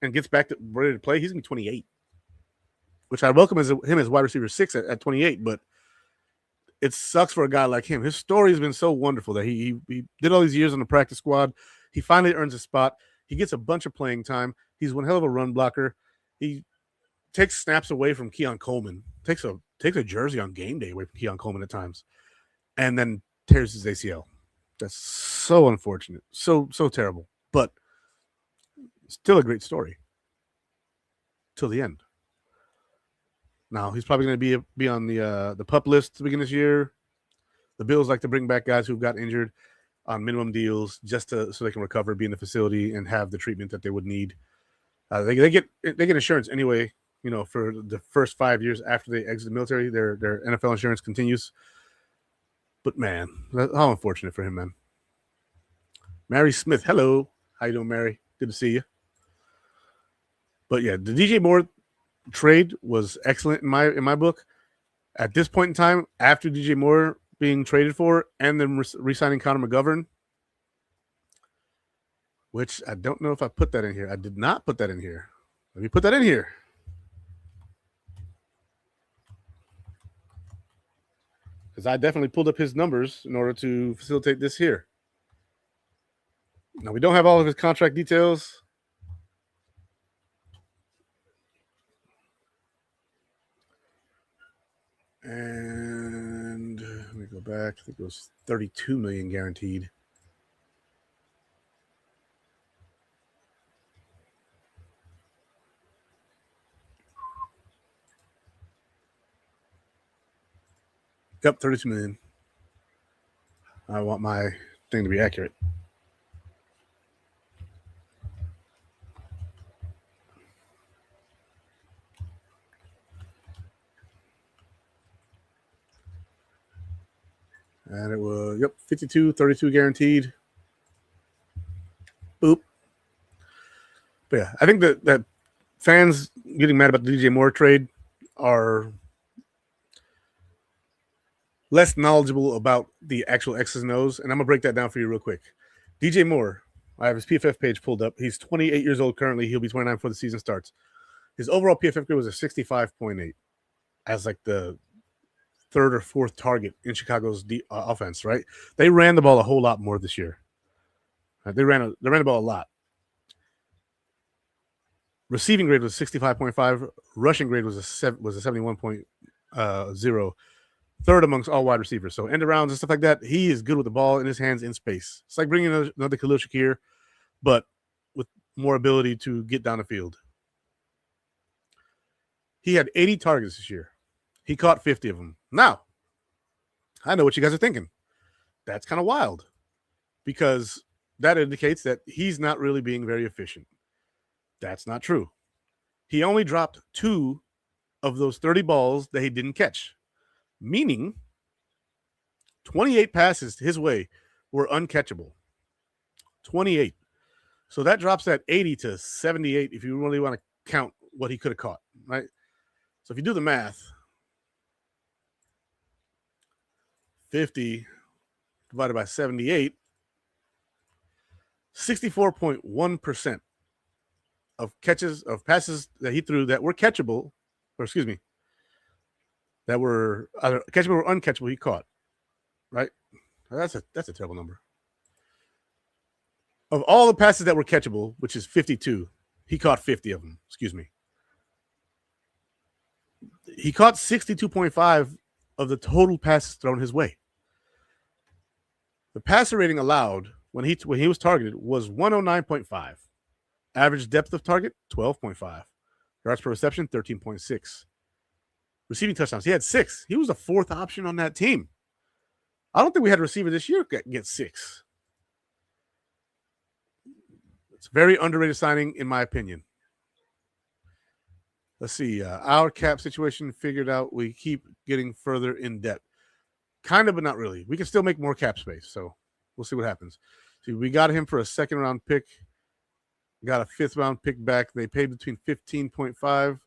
and gets back to ready to play, he's going to be 28, which I welcome him as wide receiver 6 at 28. But it sucks for a guy like him. His story has been so wonderful that he did all these years on the practice squad. He finally earns a spot. He gets a bunch of playing time. He's one hell of a run blocker. He takes snaps away from Keon Coleman. Takes a jersey on game day away from Keon Coleman at times, and then tears his ACL. That's so unfortunate. So terrible. But still a great story. Till the end. Now he's probably going to be on the PUP list to begin this year. The Bills like to bring back guys who got injured on minimum deals just so they can recover, be in the facility, and have the treatment that they would need. They get insurance anyway. For the first 5 years after they exit the military, their NFL insurance continues. But man, how unfortunate for him, man. Mary Smith, hello, how you doing, Mary? Good to see you. But yeah, the DJ Moore trade was excellent in my book. At this point in time, after DJ Moore being traded for and then re-signing Connor McGovern, which I don't know if I put that in here. I did not put that in here. Let me put that in here. Because I definitely pulled up his numbers in order to facilitate this here. Now, we don't have all of his contract details. And let me go back. I think it was $32 million guaranteed. Yep, $32 million. I want my thing to be accurate. And it was, 32 guaranteed. Boop. But yeah, I think that fans getting mad about the DJ Moore trade are less knowledgeable about the actual X's and O's. And I'm going to break that down for you real quick. DJ Moore, I have his PFF page pulled up. He's 28 years old currently. He'll be 29 before the season starts. His overall PFF grade was a 65.8 as like the third or fourth target in Chicago's offense, right? They ran the ball a whole lot more this year. They ran the ball a lot. Receiving grade was 65.5. Rushing grade was a 71.0. Third amongst all wide receivers. So end arounds and stuff like that, he is good with the ball in his hands in space. It's like bringing another Khalil Shakir, but with more ability to get down the field. He had 80 targets this year. He caught 50 of them. Now, I know what you guys are thinking. That's kind of wild because that indicates that he's not really being very efficient. That's not true. He only dropped 2 of those 30 balls that he didn't catch, meaning 28 passes his way were uncatchable. 28. So that drops that 80 to 78 if you really want to count what he could have caught, right? So if you do the math, 50 divided by 78, 64.1% of passes that he threw that were catchable, that were either catchable or uncatchable, he caught. Right? That's a terrible number. Of all the passes that were catchable, which is 52, he caught 50 of them. Excuse me. He caught 62.5 of the total passes thrown his way. The passer rating allowed when he was targeted was 109.5. Average depth of target, 12.5. Yards per reception, 13.6. Receiving touchdowns, he had 6. He was the fourth option on that team. I don't think we had a receiver this year get 6. It's a very underrated signing, in my opinion. Let's see. Our cap situation figured out. We keep getting further in depth. Kind of, but not really. We can still make more cap space, so we'll see what happens. See, we got him for a second-round pick. Got a fifth-round pick back. They paid between 15.5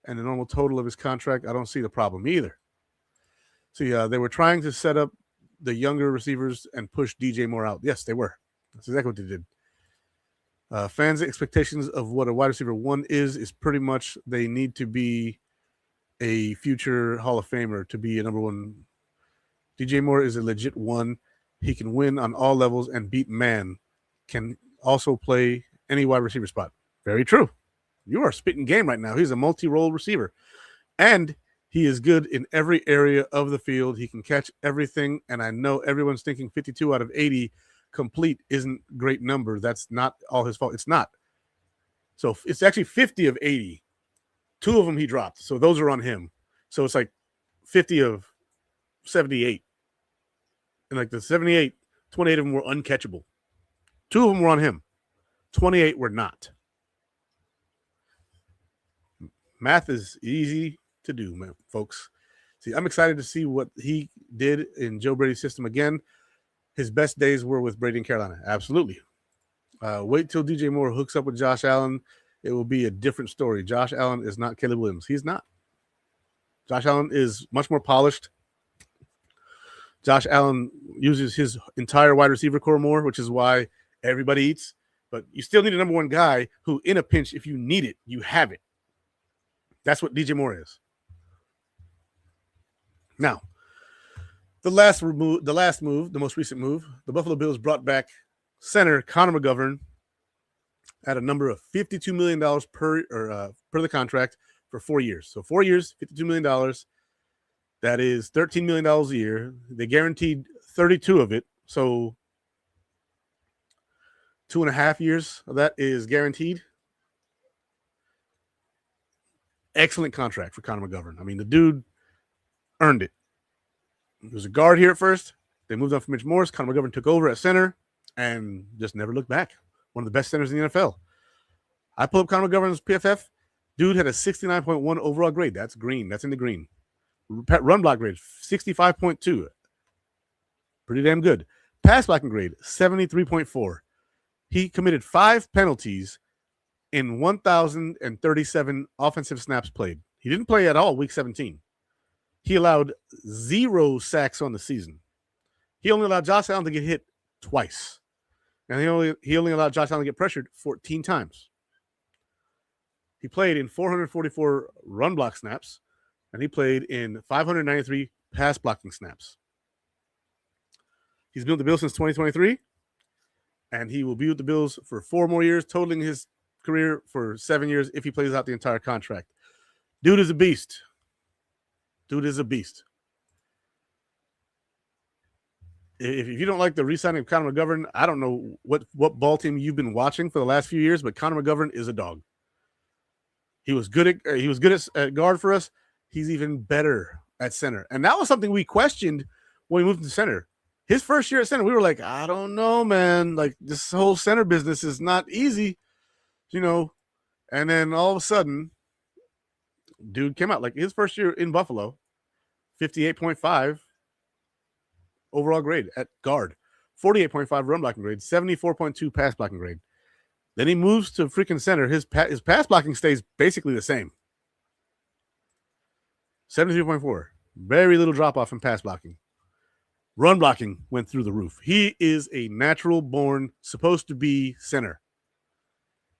and the normal total of his contract. I don't see the problem either. See, they were trying to set up the younger receivers and push DJ Moore out. Yes, they were. That's exactly what they did. Fans' expectations of what a wide receiver 1 is pretty much they need to be a future Hall of Famer to be a number 1. DJ Moore is a legit 1. He can win on all levels and beat man. Can also play any wide receiver spot. Very true. You are spitting game right now. He's a multi-role receiver. And he is good in every area of the field. He can catch everything. And I know everyone's thinking 52 out of 80 complete isn't a great number. That's not all his fault. It's not. So it's actually 50 of 80. 2 of them he dropped. So those are on him. So it's like 50 of 78. And like the 78, 28 of them were uncatchable. 2 of them were on him. 28 were not. Math is easy to do, man, folks. See, I'm excited to see what he did in Joe Brady's system again. His best days were with Brady in Carolina. Absolutely. Wait till DJ Moore hooks up with Josh Allen. It will be a different story. Josh Allen is not Caleb Williams. He's not. Josh Allen is much more polished. Josh Allen uses his entire wide receiver core more, which is why everybody eats. But you still need a number 1 guy who, in a pinch, if you need it, you have it. That's what DJ Moore is. Now, the most recent move, the Buffalo Bills brought back center Connor McGovern at a number of $52 million per the contract for 4 years. So 4 years, $52 million. That is $13 million a year. They guaranteed 32 of it. So 2.5 years of that is guaranteed. Excellent contract for Connor McGovern. I mean, the dude earned it. He was a guard here at first. They moved on from Mitch Morris. Connor McGovern took over at center and just never looked back. One of the best centers in the NFL. I pulled up Connor McGovern's PFF. Dude had a 69.1 overall grade. That's green. That's in the green. Run block grade, 65.2. Pretty damn good. Pass blocking grade, 73.4. He committed 5 penalties in 1,037 offensive snaps played. He didn't play at all week 17. He allowed 0 sacks on the season. He only allowed Josh Allen to get hit twice. And he only allowed Josh Allen to get pressured 14 times. He played in 444 run block snaps, and he played in 593 pass blocking snaps. He's been with the Bills since 2023, and he will be with the Bills for 4 more years, totaling his career for 7 years if he plays out the entire contract. Dude is a beast. Dude is a beast. If you don't like the re-signing of Connor McGovern, I don't know what ball team you've been watching for the last few years, but Connor McGovern is a dog. He was good at guard for us. He's even better at center. And that was something we questioned when we moved to center. His first year at center, we were like, I don't know, man. Like, this whole center business is not easy, you know. And then all of a sudden, dude came out. Like, his first year in Buffalo, 58.5 overall grade at guard, 48.5 run blocking grade, 74.2 pass blocking grade. Then he moves to freaking center. His pass blocking stays basically the same. 73.4. Very little drop-off in pass blocking. Run blocking went through the roof. He is a natural-born, supposed to be center.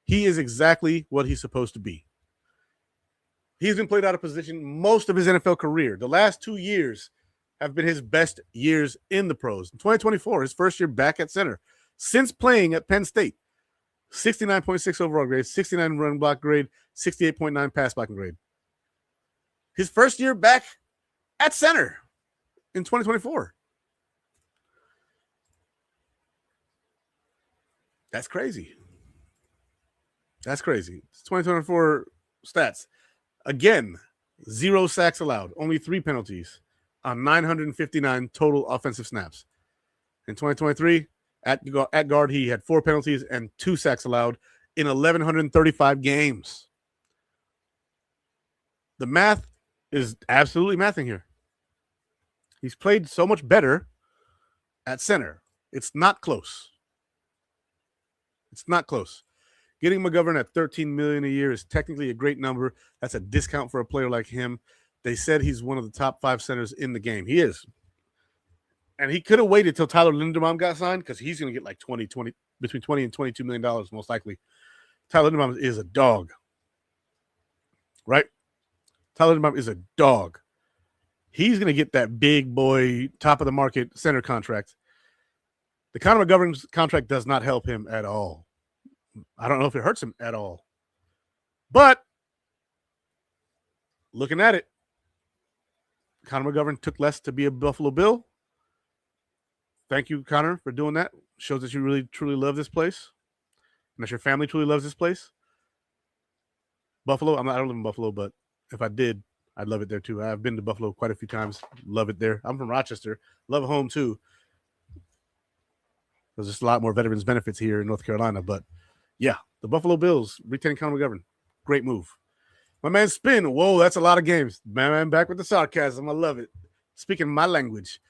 He is exactly what he's supposed to be. He's been played out of position most of his NFL career. The last 2 years have been his best years in the pros. In 2024, his first year back at center, since playing at Penn State. 69.6 overall grade, 69 run block grade, 68.9 pass blocking grade. His first year back at center in 2024. That's crazy. That's crazy. 2024 stats. Again, 0 sacks allowed, only 3 penalties on 959 total offensive snaps. In 2023, at guard, he had 4 penalties and 2 sacks allowed in 1,135 games. The math is absolutely mathing here. He's played so much better at center. It's not close. It's not close. Getting McGovern at $13 million a year is technically a great number. That's a discount for a player like him. They said he's one of the top 5 centers in the game. He is. And he could have waited till Tyler Linderbaum got signed because he's going to get like between $20 and $22 million most likely. Tyler Linderbaum is a dog. Right? Tyler Linderbaum is a dog. He's going to get that big boy, top of the market center contract. The Connor McGovern's contract does not help him at all. I don't know if it hurts him at all. But looking at it, Connor McGovern took less to be a Buffalo Bill. Thank you, Connor, for doing that. Shows that you really, truly love this place. And that your family truly loves this place. Buffalo, I don't live in Buffalo, but if I did, I'd love it there too. I've been to Buffalo quite a few times. Love it there. I'm from Rochester. Love home too. There's just a lot more veterans benefits here in North Carolina. But yeah, the Buffalo Bills retaining Connor McGovern. Great move. My man Spin. Whoa, that's a lot of games. Man, back with the sarcasm. I love it. Speaking my language.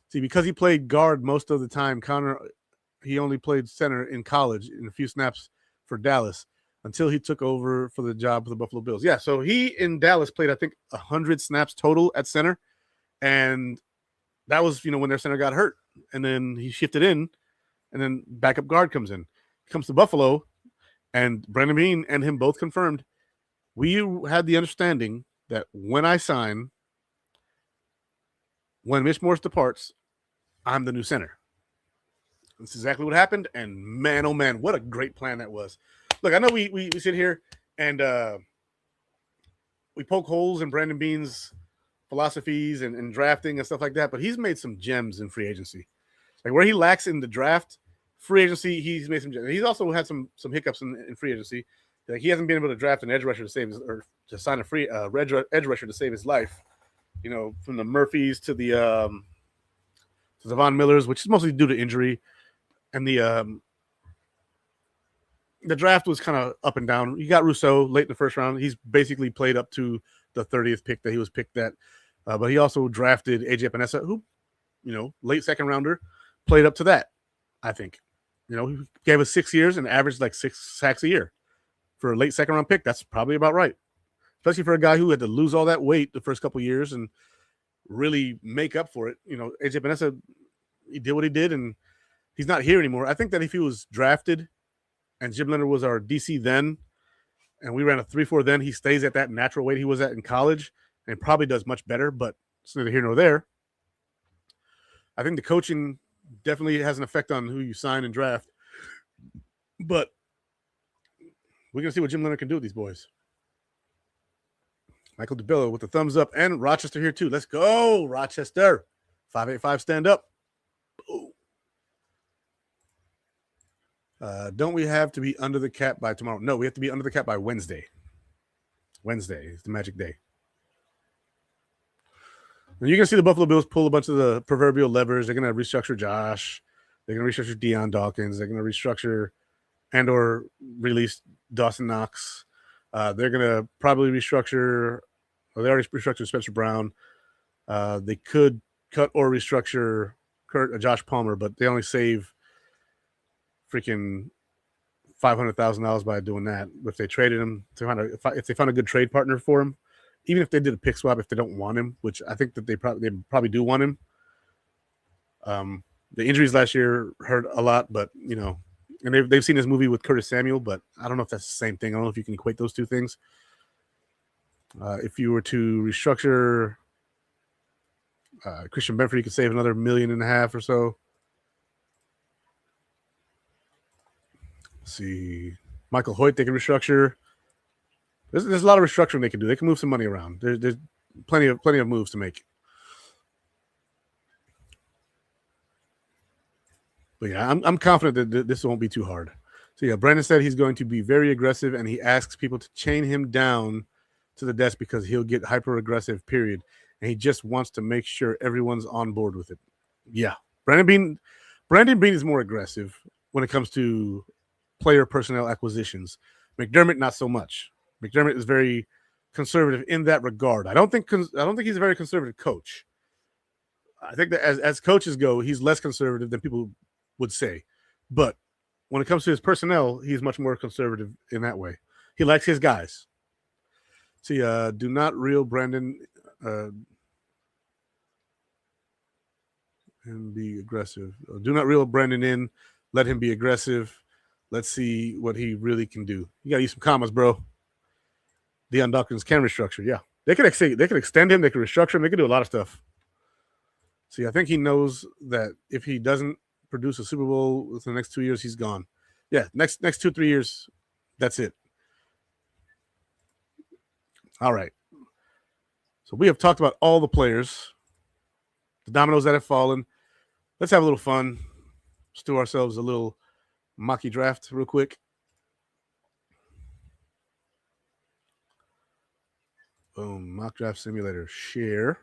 See, because he played guard most of the time, Connor, he only played center in college in a few snaps for Dallas until he took over for the job for the Buffalo Bills. Yeah, so he in Dallas played, I think, 100 snaps total at center. And that was, when their center got hurt. And then he shifted in, and then backup guard comes in. He comes to Buffalo, and Brandon Beane and him both confirmed, we had the understanding that when Mitch Morse departs, I'm the new center. That's exactly what happened. And man, oh man, what a great plan that was. Look, I know we sit here and we poke holes in Brandon Beane's philosophies and drafting and stuff like that, but he's made some gems in free agency. Like where he lacks in the draft, free agency, he's made some gems. He's also had some hiccups in free agency. Like he hasn't been able to draft an edge rusher to save his, or to sign a free edge rusher to save his life. From the Murphys to the Von Millers, which is mostly due to injury, and the draft was kind of up and down. You got Rousseau late in the first round. He's basically played up to the 30th pick that he was picked at, but he also drafted AJ Epinesa, who, late second rounder, played up to that. I think, he gave us 6 years and averaged like 6 sacks a year for a late second round pick. That's probably about right, especially for a guy who had to lose all that weight the first couple of years and really make up for it. AJ Epinesa, he did what he did, and he's not here anymore. I think that if he was drafted and Jim Leonard was our DC then, and we ran a 3.4 then, he stays at that natural weight he was at in college and probably does much better, but it's neither here nor there. I think the coaching definitely has an effect on who you sign and draft, but we're going to see what Jim Leonard can do with these boys. Michael DeBello with the thumbs up, and Rochester here too. Let's go, Rochester. 585, stand up. Don't we have to be under the cap by tomorrow? No, we have to be under the cap by Wednesday. Wednesday is the magic day. And you're going to see the Buffalo Bills pull a bunch of the proverbial levers. They're going to restructure Josh. They're going to restructure Deion Dawkins. They're going to restructure and or release Dawson Knox. They're going to probably restructure, or they already restructured Spencer Brown. They could cut or restructure Josh Palmer, but they only save freaking $500,000 by doing that. If they traded him, if they found a good trade partner for him, even if they did a pick swap, if they don't want him, which I think that they probably do want him. The injuries last year hurt a lot, but and they've seen this movie with Curtis Samuel, but I don't know if that's the same thing. I don't know if you can equate those two things. If you were to restructure Christian Benford, you could save another $1.5 million or so. Let's see. Michael Hoyt, they can restructure. There's a lot of restructuring they can do. They can move some money around. There's plenty of moves to make. But yeah, I'm confident that this won't be too hard. So yeah, Brandon said he's going to be very aggressive, and he asks people to chain him down to the desk because he'll get hyper aggressive. Period. And he just wants to make sure everyone's on board with it. Yeah, Brandon Bean is more aggressive when it comes to player personnel acquisitions. McDermott not so much. McDermott is very conservative in that regard. I don't think he's a very conservative coach. I think that as coaches go, he's less conservative than people would say. But when it comes to his personnel, he's much more conservative in that way. He likes his guys. See, do not reel Brandon and be aggressive. Do not reel Brandon in. Let him be aggressive. Let's see what he really can do. You got to use some commas, bro. Deion Dawkins can restructure. Yeah, they could extend him. They could restructure him. They could do a lot of stuff. See, I think he knows that if he doesn't produce a Super Bowl within the next 2 years, he's gone. Yeah, next 2-3 years, that's it. All right. So we have talked about all the players, the dominoes that have fallen. Let's have a little fun. Let's do ourselves a little mocky draft real quick. Boom, mock draft simulator, share.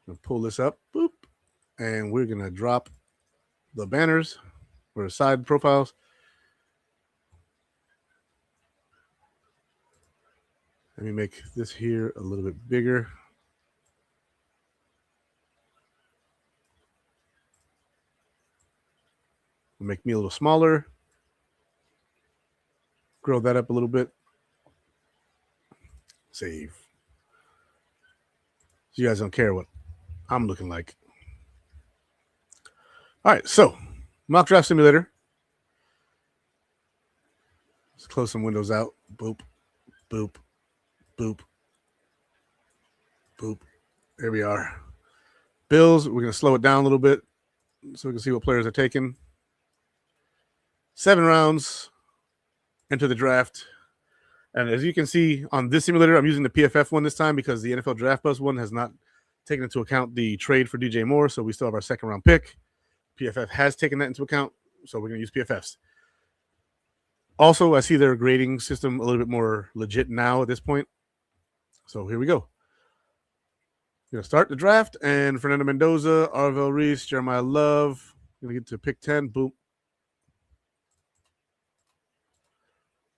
I'm gonna pull this up, boop, and we're gonna drop the banners or the side profiles. Let me make this here a little bit bigger. We'll make me a little smaller. Grow that up a little bit. Save. So you guys don't care what I'm looking like. All right, so mock draft simulator. Let's close some windows out. Boop, boop, boop, boop. There we are. Bills, we're going to slow it down a little bit so we can see what players are taking. 7 rounds into the draft. And as you can see on this simulator, I'm using the PFF one this time because the NFL Draft Bus one has not taken into account the trade for DJ Moore, so we still have our second-round pick. PFF has taken that into account, so we're going to use PFFs. Also, I see their grading system a little bit more legit now at this point. So here we go. We're going to start the draft, and Fernando Mendoza, Arvell Reese, Jeremiah Love. We're going to get to pick 10. Boom.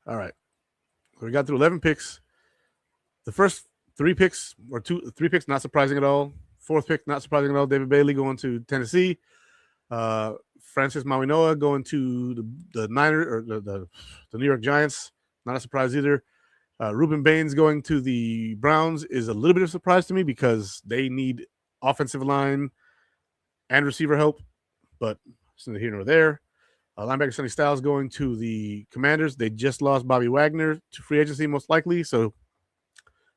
All right. So we got through 11 picks. The first 3 picks, or 3 picks, not surprising at all. 4th pick, not surprising at all. David Bailey going to Tennessee. Francis Mauigoa going to the Niners or the New York Giants. Not a surprise either. Ruben Baines going to the Browns is a little bit of a surprise to me because they need offensive line and receiver help, but it's neither here nor there. Linebacker Sonny Styles going to the Commanders. They just lost Bobby Wagner to free agency, most likely. So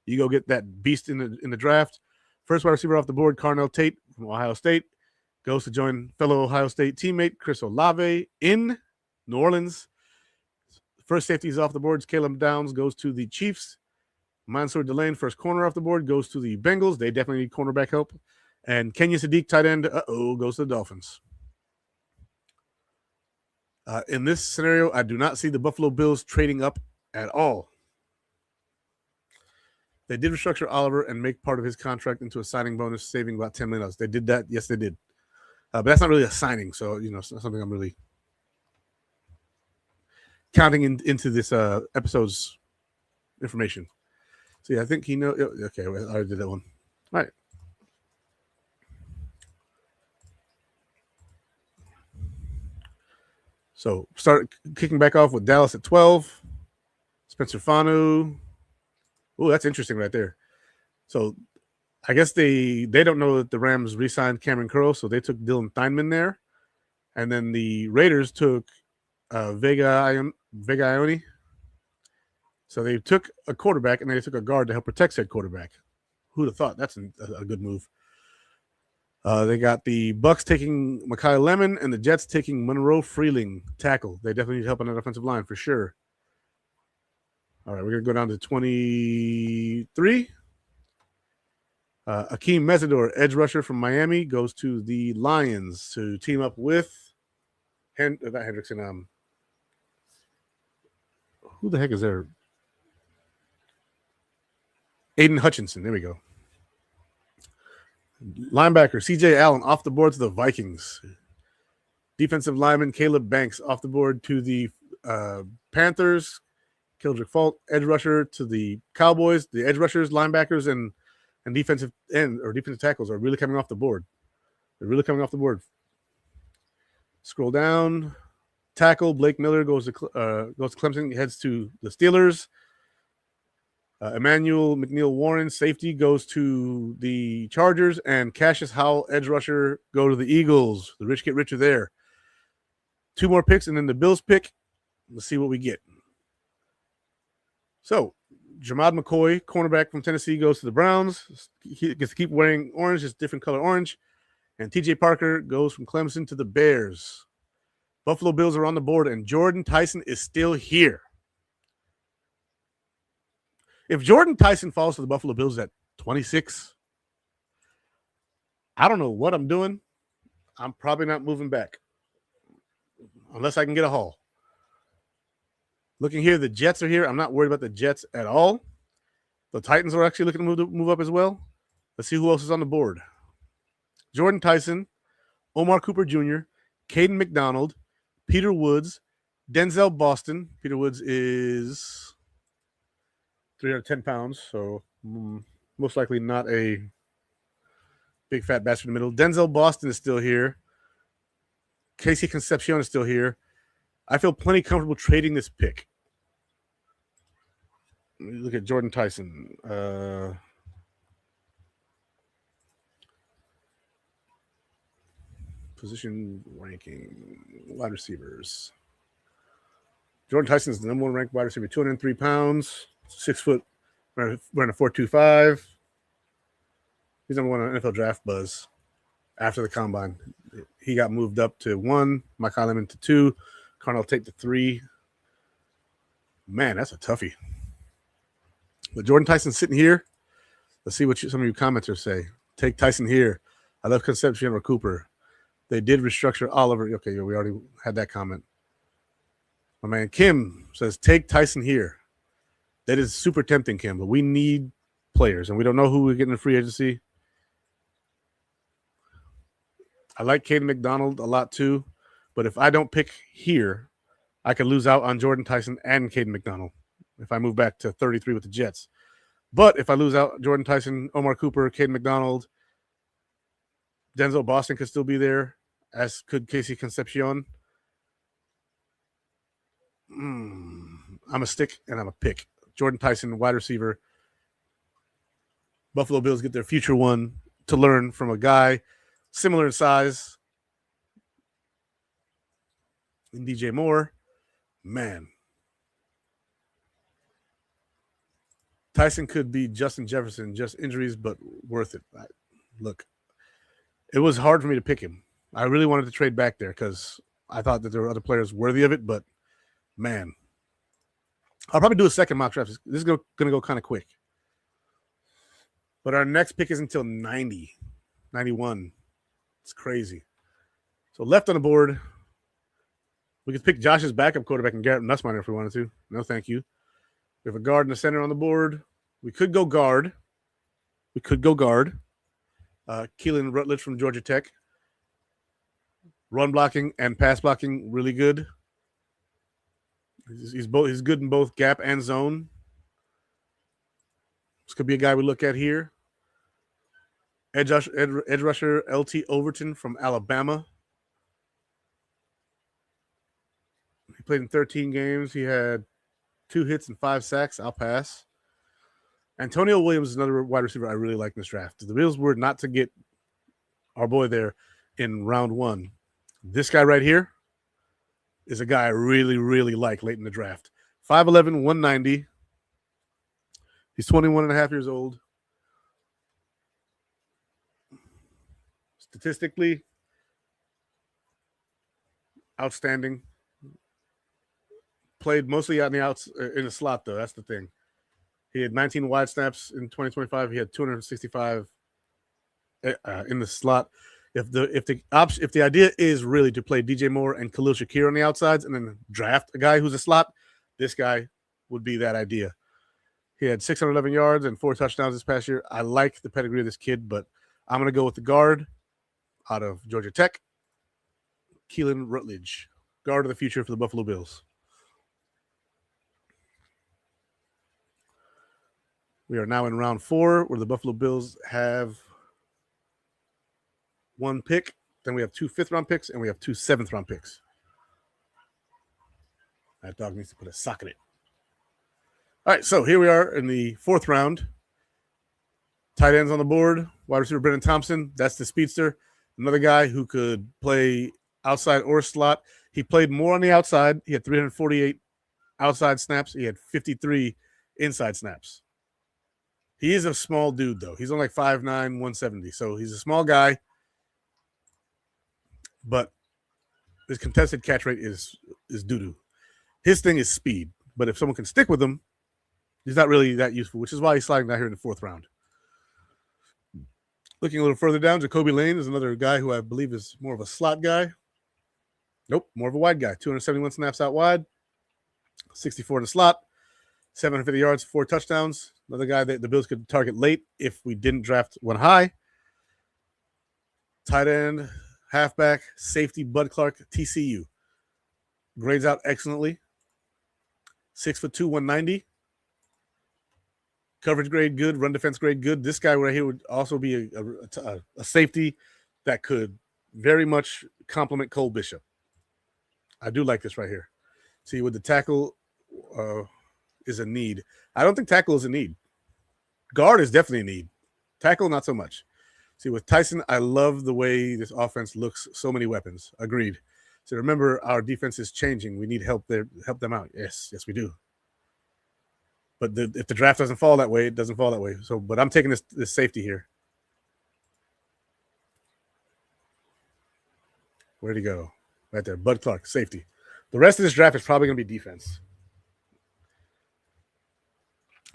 you go get that beast in the draft. First wide receiver off the board, Carnell Tate from Ohio State. Goes to join fellow Ohio State teammate Chris Olave in New Orleans. First safety is off the board. Caleb Downs goes to the Chiefs. Mansour Delane, first corner off the board, goes to the Bengals. They definitely need cornerback help. And Kenya Sadiq, tight end, goes to the Dolphins. In this scenario, I do not see the Buffalo Bills trading up at all. They did restructure Oliver and make part of his contract into a signing bonus, saving about $10 million. They did that. Yes, they did. But that's not really a signing, so it's not something I'm really counting into this episode's information. See, I think he knows. Okay, I already did that one. All right. So start kicking back off with Dallas at 12. Spencer Fanu. Oh, that's interesting right there. So I guess they don't know that the Rams re-signed Cameron Curl, so they took Dylan Theinman there. And then the Raiders took Vega Ione. So they took a quarterback and they took a guard to help protect said quarterback. Who'd have thought? That's a good move. They got the Bucks taking Mekhi Lemon and the Jets taking Monroe Freeling, tackle. They definitely need help on that offensive line for sure. All right, we're going to go down to 23. Akeem Mesidor, edge rusher from Miami, goes to the Lions to team up with not Hendrickson. Who the heck is there? Aiden Hutchinson. There we go. Linebacker CJ Allen off the board to the Vikings. Defensive lineman Caleb Banks off the board to the Panthers. Kildrick Fault, edge rusher to the Cowboys. The edge rushers, linebackers, and defensive end or defensive tackles are really coming off the board. They're really coming off the board. Scroll down. Tackle Blake Miller goes to Clemson, heads to the Steelers. Emmanuel McNeil Warren, safety, goes to the Chargers, and Cassius Howell, edge rusher, go to the Eagles. The rich get richer there. 2 more picks, and then the Bills pick. Let's see what we get. So, Jamad McCoy, cornerback from Tennessee, goes to the Browns. He gets to keep wearing orange, just different color orange. And TJ Parker goes from Clemson to the Bears. Buffalo Bills are on the board, and Jordan Tyson is still here. If Jordan Tyson falls to the Buffalo Bills at 26, I don't know what I'm doing. I'm probably not moving back unless I can get a haul. Looking here, the Jets are here. I'm not worried about the Jets at all. The Titans are actually looking to move up as well. Let's see who else is on the board. Jordan Tyson, Omar Cooper Jr., Caden McDonald, Peter Woods, Denzel Boston. Peter Woods is 310 pounds, so most likely not a big fat bastard in the middle. Denzel Boston is still here. Casey Concepcion is still here. I feel plenty comfortable trading this pick. Look at Jordan Tyson. Position ranking, wide receivers. Jordan Tyson is the number 1 ranked wide receiver, 203 pounds, 6 foot, running a 4.25. He's number 1 on NFL Draft Buzz after the combine. He got moved up to 1, Mike Lemon to 2, Carnell Tate to 3. Man, that's a toughie. But Jordan Tyson's sitting here. Let's see what some of you commenters say. Take Tyson here. I love Concepcion or Cooper. They did restructure Oliver. Okay, we already had that comment. My man Kim says, take Tyson here. That is super tempting, Kim, but we need players, and we don't know who we're getting in free agency. I like Caden McDonald a lot too, but if I don't pick here, I could lose out on Jordan Tyson and Caden McDonald if I move back to 33 with the Jets. But if I lose out Jordan Tyson, Omar Cooper, Caden McDonald, Denzel Boston could still be there, as could Casey Concepcion. I'm a stick and I'm a pick. Jordan Tyson, wide receiver. Buffalo Bills get their future one to learn from a guy similar in size in DJ Moore. Man. Tyson could be Justin Jefferson, just injuries, but worth it. Look, it was hard for me to pick him. I really wanted to trade back there because I thought that there were other players worthy of it, but man, I'll probably do a second mock draft. This is going to go kind of quick. But our next pick is until 90, 91. It's crazy. So left on the board, we could pick Josh's backup quarterback and Garrett Nussmeier if we wanted to. No, thank you. We have a guard and a center on the board. We could go guard. Keelan Rutledge from Georgia Tech. Run blocking and pass blocking, really good. He's good in both gap and zone. This could be a guy we look at here. Edge rusher LT Overton from Alabama. He played in 13 games. He had 2 hits and 5 sacks. I'll pass. Antonio Williams is another wide receiver I really like in this draft. The Bills were not to get our boy there in round 1. This guy right here is a guy I really, really like late in the draft. 5'11", 190. He's 21 and a half years old. statistically, outstanding. Played mostly out in the outs in the slot though. That's the thing. He had 19 wide snaps in 2025. He had 265 in the slot. If the idea is really to play DJ Moore and Khalil Shakir on the outsides and then draft a guy who's a slot, this guy would be that idea. He had 611 yards and 4 touchdowns this past year. I like the pedigree of this kid, but I'm going to go with the guard out of Georgia Tech, Keelan Rutledge, guard of the future for the Buffalo Bills. We are now in round 4, where the Buffalo Bills have 1 pick. Then we have 2 fifth-round picks, and we have 2 seventh-round picks. That dog needs to put a sock in it. All right, so here we are in the 4th round. Tight ends on the board. Wide receiver Brennan Thompson. That's the speedster. Another guy who could play outside or slot. He played more on the outside. He had 348 outside snaps. He had 53 inside snaps. He is a small dude, though. He's only like 5'9", 170. So he's a small guy. But his contested catch rate is doo-doo. His thing is speed. But if someone can stick with him, he's not really that useful, which is why he's sliding down here in the 4th round. Looking a little further down, Jacoby Lane is another guy who I believe is more of a slot guy. Nope, more of a wide guy. 271 snaps out wide, 64 in the slot, 750 yards, 4 touchdowns. Another guy that the Bills could target late if we didn't draft one high. Tight end, halfback, safety, Bud Clark, TCU. Grades out excellently. 6'2", 190. Coverage grade good, run defense grade good. This guy right here would also be a safety that could very much complement Cole Bishop. I do like this right here. See, with the tackle is a need. I don't think tackle is a need. Guard is definitely a need. Tackle, not so much. See, with Tyson, I love the way this offense looks. So many weapons. Agreed. So remember, our defense is changing. We need help there. Help them out. Yes, we do. But if the draft doesn't fall that way, it doesn't fall that way. So, but I'm taking this safety here. Where'd he go? Right there, Bud Clark, safety. The rest of this draft is probably going to be defense.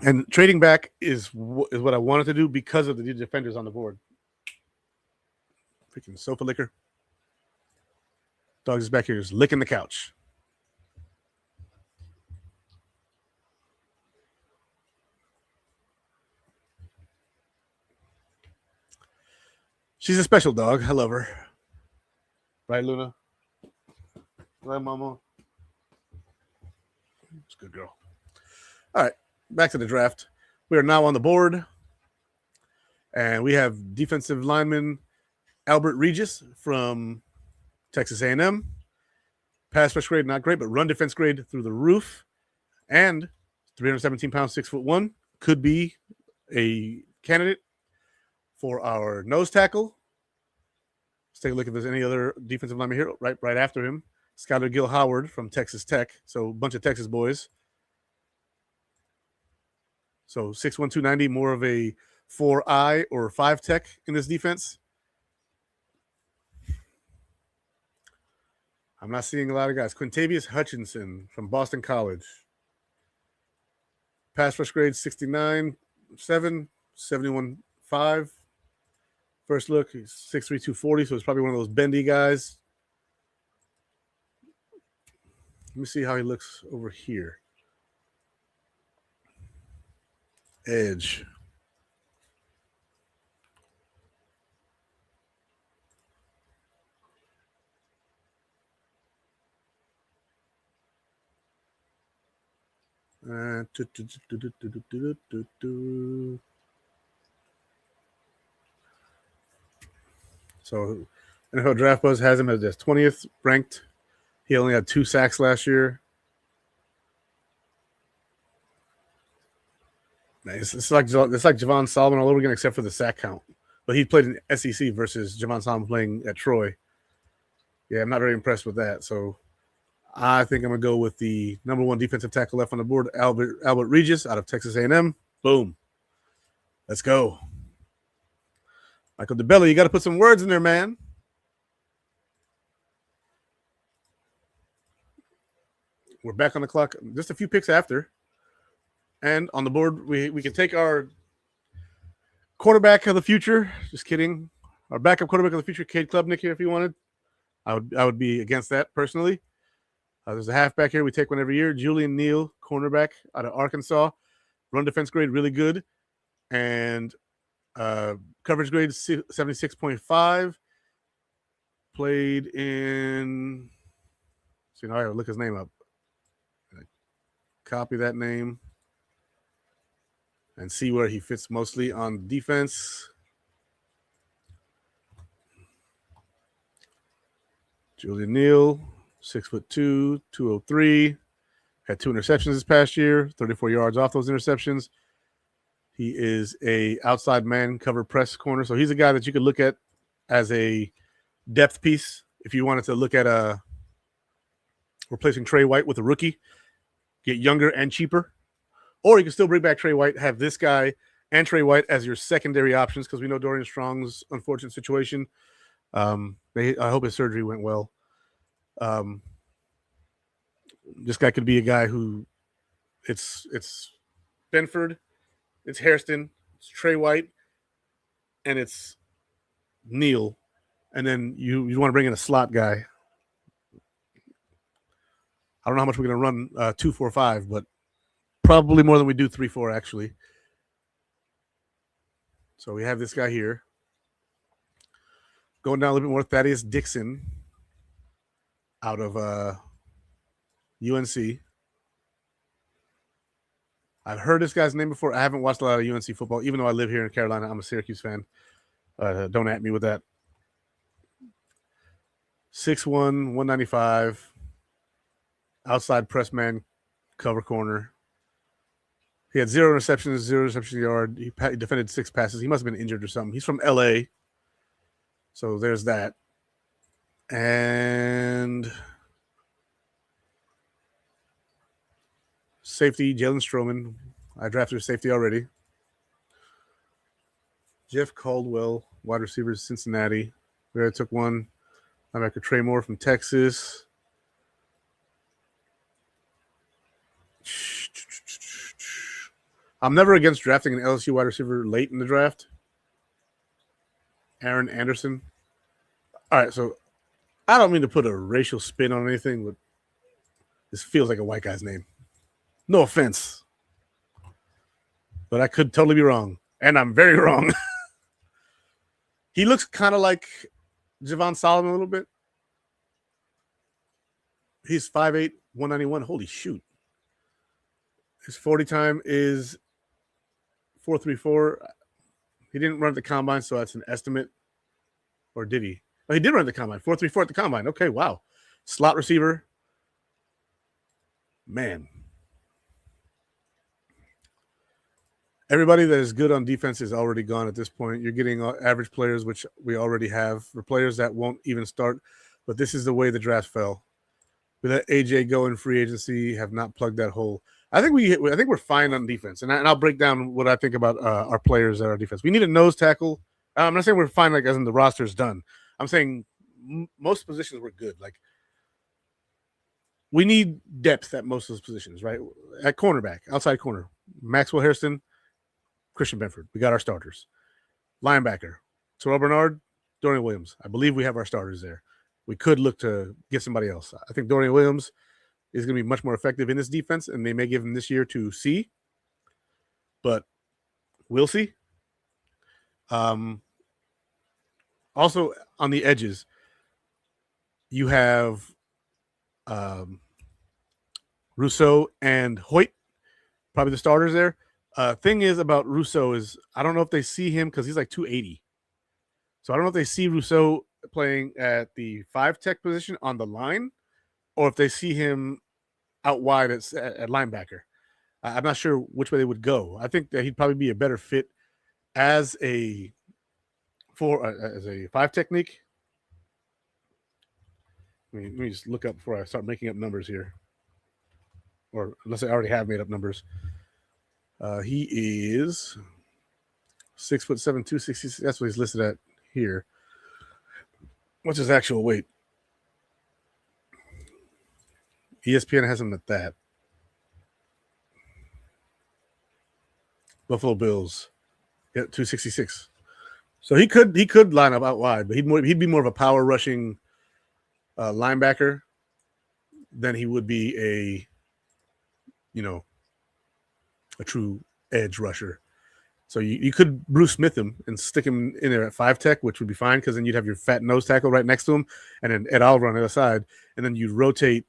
And trading back is what I wanted to do because of the defenders on the board. Freaking sofa licker. Dog is back here just licking the couch. She's a special dog. I love her. Right, Luna? Right, Mama? It's a good girl. All right, back to the draft. We are now on the board. And we have defensive lineman Albert Regis from Texas A&M. Pass rush grade, not great, but run defense grade through the roof. And 317 pounds, 6'1". Could be a candidate for our nose tackle. Let's take a look if there's any other defensive lineman here right after him. Skylar Gill Howard from Texas Tech. So a bunch of Texas boys. So 6'1", 290, more of a 4-eye or 5 tech in this defense. I'm not seeing a lot of guys. Quintavious Hutchinson from Boston College. Pass rush grade 69.7, 71.5. First look, he's 6'3", 240, so it's probably one of those bendy guys. Let me see how he looks over here. Edge. So NFL Draft Buzz has him as 20th ranked. He only had 2 sacks last year. It's like Javon Solomon all over again, except for the sack count. But he played in SEC versus Javon Solomon playing at Troy. Yeah, I'm not very impressed with that. So I think I'm going to go with the number 1 defensive tackle left on the board, Albert Regis out of Texas A&M. Boom. Let's go. Michael DeBella, you got to put some words in there, man. We're back on the clock. Just a few picks after. And on the board, we can take our quarterback of the future. Just kidding. Our backup quarterback of the future, Cade Klubnik here if you wanted. I would be against that personally. There's a halfback here we take one every year. Julian Neal, cornerback out of Arkansas. Run defense grade, really good. And coverage grade 76.5. Played in. So now I gotta look his name up. Copy that name and see where he fits mostly on defense. Julian Neal, 6'2", 203. Had 2 interceptions this past year, 34 yards off those interceptions. He is a outside man cover press corner. So he's a guy that you could look at as a depth piece if you wanted to look at replacing Trey White with a rookie, get younger and cheaper. Or you can still bring back Trey White, have this guy and Trey White as your secondary options because we know Dorian Strong's unfortunate situation. I hope his surgery went well. This guy could be a guy who it's Benford, it's Hairston, it's Trey White, and it's Neal. And then you want to bring in a slot guy. I don't know how much we're going to run 2-4-5, but probably more than we do 3-4 actually. So we have this guy here. Going down a little bit more, Thaddeus Dixon out of UNC. I've heard this guy's name before. I haven't watched a lot of UNC football, even though I live here in Carolina. I'm a Syracuse fan. Don't at me with that. 6'1", 195. Outside press man, cover corner. He had 0 interceptions, 0 reception yard. He defended 6 passes. He must have been injured or something. He's from LA. So there's that. And safety, Jalen Stroman. I drafted a safety already. Jeff Caldwell, wide receivers, Cincinnati. We already took one. Linebacker Trey Moore from Texas. I'm never against drafting an LSU wide receiver late in the draft. Aaron Anderson. All right, so I don't mean to put a racial spin on anything, but this feels like a white guy's name. No offense. But I could totally be wrong. And I'm very wrong. He looks kind of like Javon Solomon a little bit. He's 5'8", 191. Holy shoot. His 40 time is 4.34. He didn't run at the combine, so that's an estimate. Or did he? Oh, he did run at the combine. 4.34 at the combine. Okay, wow. Slot receiver. Man. Everybody that is good on defense is already gone at this point. You're getting average players, which we already have, for players that won't even start. But this is the way the draft fell. We let AJ go in free agency, have not plugged that hole. I think we're fine on defense, and I'll break down what I think about our players that are defense. We need a nose tackle. I'm not saying we're fine, like as in the roster's done. I'm saying most positions we're good. Like we need depth at most of those positions, right? At cornerback, outside corner, Maxwell Hairston, Christian Benford. We got our starters. Linebacker, Terrell Bernard, Dorian Williams. I believe we have our starters there. We could look to get somebody else. I think Dorian Williams is going to be much more effective in this defense, and they may give him this year to see, but we'll see. Also, on the edges, you have Rousseau and Hoyt, probably the starters there. Thing is about Rousseau is I don't know if they see him because he's like 280. So I don't know if they see Rousseau playing at the 5-tech position on the line or if they see him out wide at linebacker. I'm not sure which way they would go. I think that he'd probably be a better fit as a 5 technique. Let me just look up before I start making up numbers here. Or unless I already have made up numbers. He is 6'7", 266. That's what he's listed at. here. What's his actual weight? ESPN has him at that. Buffalo Bills, 266. So he could line up out wide, but he'd be more of a power rushing linebacker than he would be a true edge rusher. So you could Bruce Smith him and stick him in there at 5 tech, which would be fine because then you'd have your fat nose tackle right next to him, and then Ed Oliver on the other side, and then you'd rotate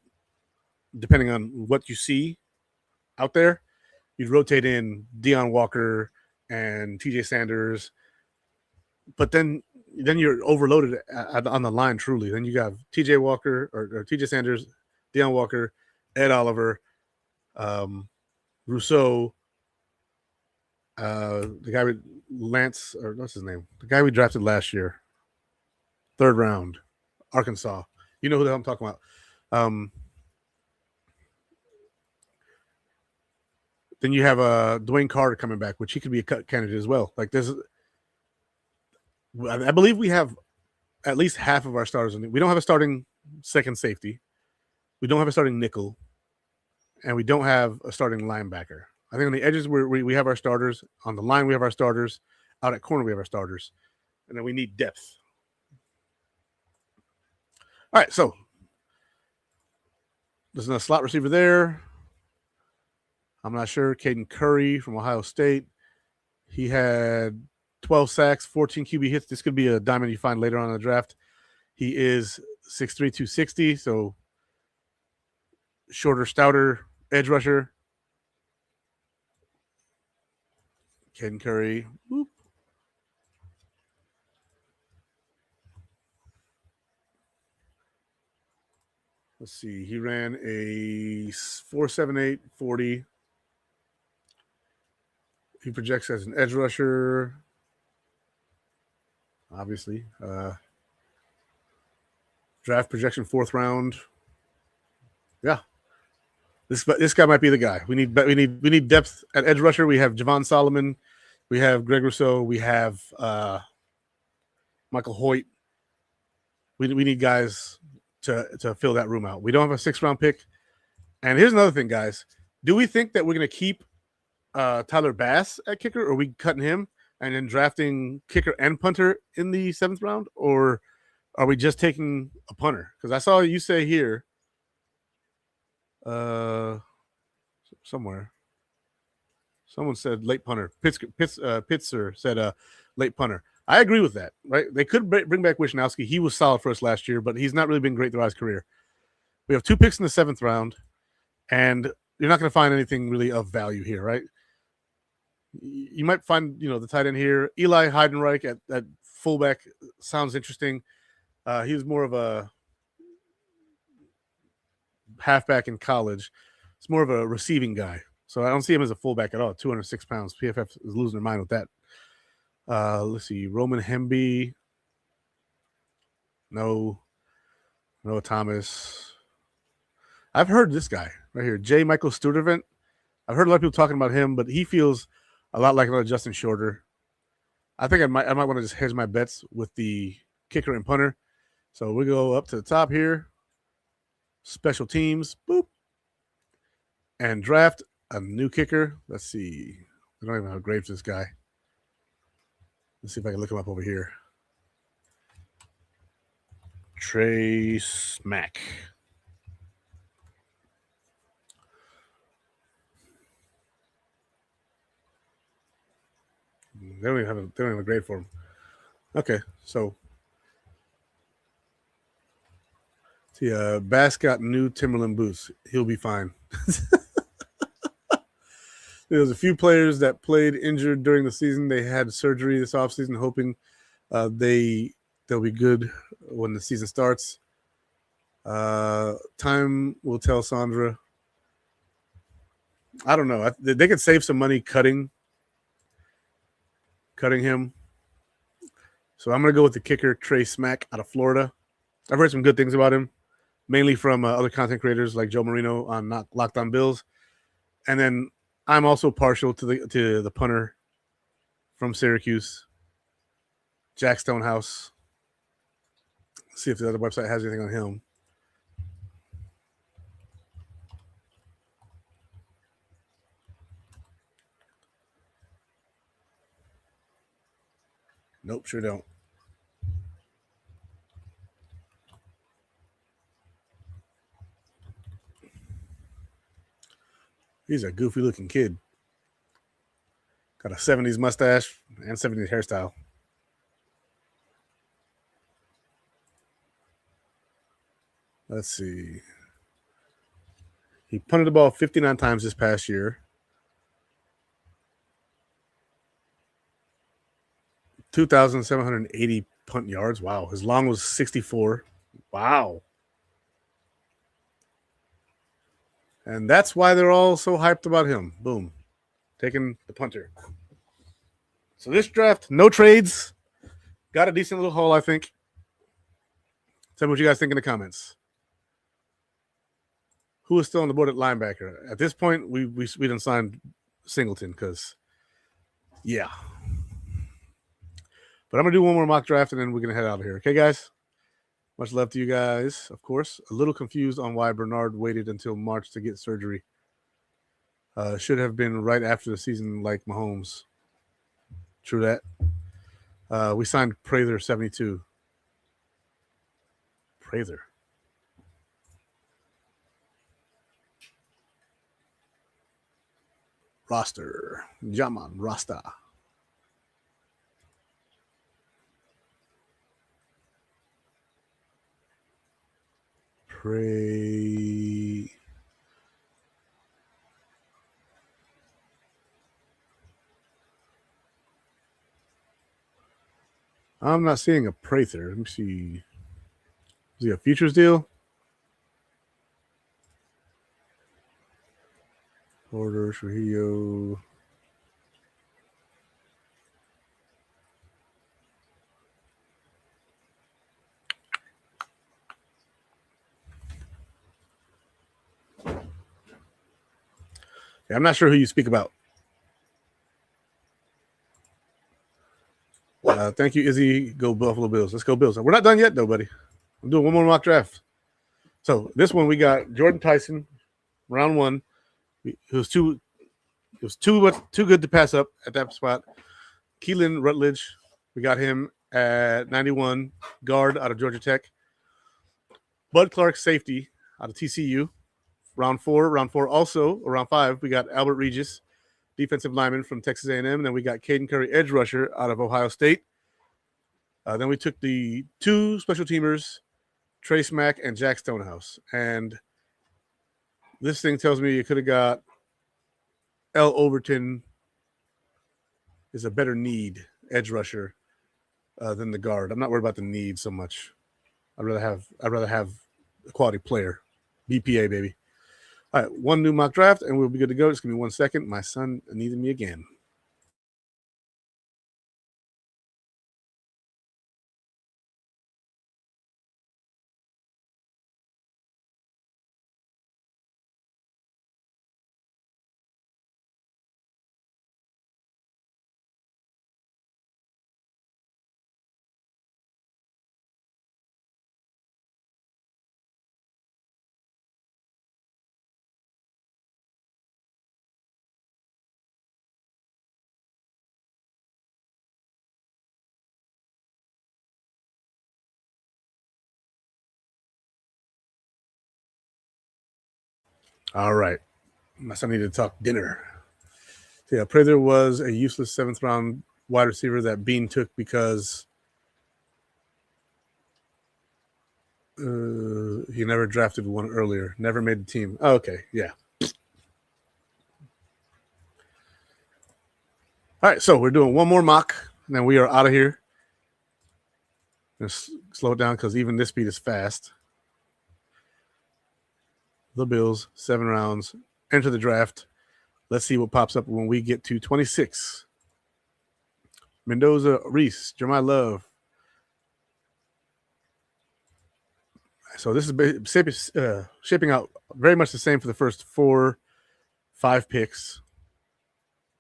depending on what you see out there. You'd rotate in Deion Walker and TJ Sanders, but then you're overloaded on the line truly. Then you got TJ Walker or TJ Sanders, Deion Walker, Ed Oliver, Rousseau, the guy with Lance, or what's his name? The guy we drafted last year, 3rd round, Arkansas. You know who the hell I'm talking about. Then you have Dwayne Carter coming back, which he could be a cut candidate as well. Like I believe we have at least half of our starters. We don't have a starting second safety. We don't have a starting nickel, and we don't have a starting linebacker. I think on the edges we have our starters. On the line we have our starters. Out at corner we have our starters, and then we need depth. All right, so there's a slot receiver there. I'm not sure. Caden Curry from Ohio State. He had 12 sacks, 14 QB hits. This could be a diamond you find later on in the draft. He is 6'3", 260, so shorter, stouter edge rusher. Caden Curry. Whoop. Let's see. He ran a 4.78 40. He projects as an edge rusher. Obviously. Draft projection 4th round. Yeah. This guy might be the guy. We need depth at edge rusher. We have Javon Solomon. We have Greg Rousseau. We have Michael Hoyt. We need guys to fill that room out. We don't have a 6th round pick. And here's another thing, guys. Do we think that we're going to keep Tyler Bass at kicker, or are we cutting him and then drafting kicker and punter in the 7th round, or are we just taking a punter? Because I saw you say here somewhere someone said late punter. Pitzer said late punter. I agree with that, right? They could bring back Wisnowski. He was solid for us last year, but he's not really been great throughout his career. We have 2 picks in the 7th round, and you're not going to find anything really of value here, right? You might find, the tight end here. Eli Heidenreich at fullback sounds interesting. He was more of a halfback in college. It's more of a receiving guy. So I don't see him as a fullback at all. 206 pounds. PFF is losing their mind with that. Let's see. Roman Hemby. No. Noah Thomas. I've heard this guy right here. J. Michael Sturdivant. I've heard a lot of people talking about him, but he feels a lot like another Justin Shorter. I think I might want to just hedge my bets with the kicker and punter. So we go up to the top here. Special teams. Boop. And draft a new kicker. Let's see. I don't even know how Graves this guy. Let's see if I can look him up over here. Trey Smack. They don't even have a grade for him. Okay, so see, Bass got new Timberland boots. He'll be fine. There was a few players that played injured during the season. They had surgery this offseason, hoping they'll be good when the season starts. Time will tell, Sandra. I don't know. They could save some money cutting him. So I'm going to go with the kicker, Trey Smack, out of Florida. I've heard some good things about him, mainly from other content creators like Joe Marino on Locked On Bills. And then I'm also partial to the punter from Syracuse. Jack Stonehouse. Let's see if the other website has anything on him. Nope, sure don't. He's a goofy looking kid. Got a 70s mustache and 70s hairstyle. Let's see. He punted the ball 59 times this past year. 2,780 punt yards. Wow. His long was 64. Wow. And that's why they're all so hyped about him. Boom. Taking the punter. So this draft, no trades. Got a decent little haul, I think. Tell me what you guys think in the comments. Who is still on the board at linebacker? At this point, we done signed Singleton because, yeah. But I'm going to do one more mock draft, and then we're going to head out of here. Okay, guys? Much love to you guys, of course. A little confused on why Bernard waited until March to get surgery. Should have been right after the season like Mahomes. True that. We signed Prather 72. Prather. Roster. Jaman Rasta. Pray. I'm not seeing a Prather. Let me see. Is he a futures deal? Order, Trujillo. Yeah, I'm not sure who you speak about. Thank you, Izzy. Go Buffalo Bills. Let's go Bills. We're not done yet, though, buddy. I'm doing one more mock draft. So this one we got Jordan Tyson, round one. It was too good to pass up at that spot. Keelan Rutledge, we got him at 91, guard out of Georgia Tech. Bud Clark, safety out of TCU. Round four also, or round five, we got Albert Regis, defensive lineman from Texas A&M. And then we got Caden Curry, edge rusher out of Ohio State. Then we took the two special teamers, Trace Mack and Jack Stonehouse. And this thing tells me you could have got L. Overton is a better need edge rusher than the guard. I'm not worried about the need so much. I'd rather have a quality player. BPA, baby. All right, one new mock draft, and we'll be good to go. Just give me 1 second. My son needed me again. All right. My son needed to talk dinner. So yeah, Prather was a useless 7th round wide receiver that Bean took because he never drafted one earlier. Never made the team. Oh, okay, yeah. All right, so we're doing one more mock, and then we are out of here. Let's slow it down because even this speed is fast. The Bills, 7 rounds. Enter the draft. Let's see what pops up when we get to 26. Mendoza, Reese, Jeremiah Love. So this is shaping out very much the same for the first 4-5 picks.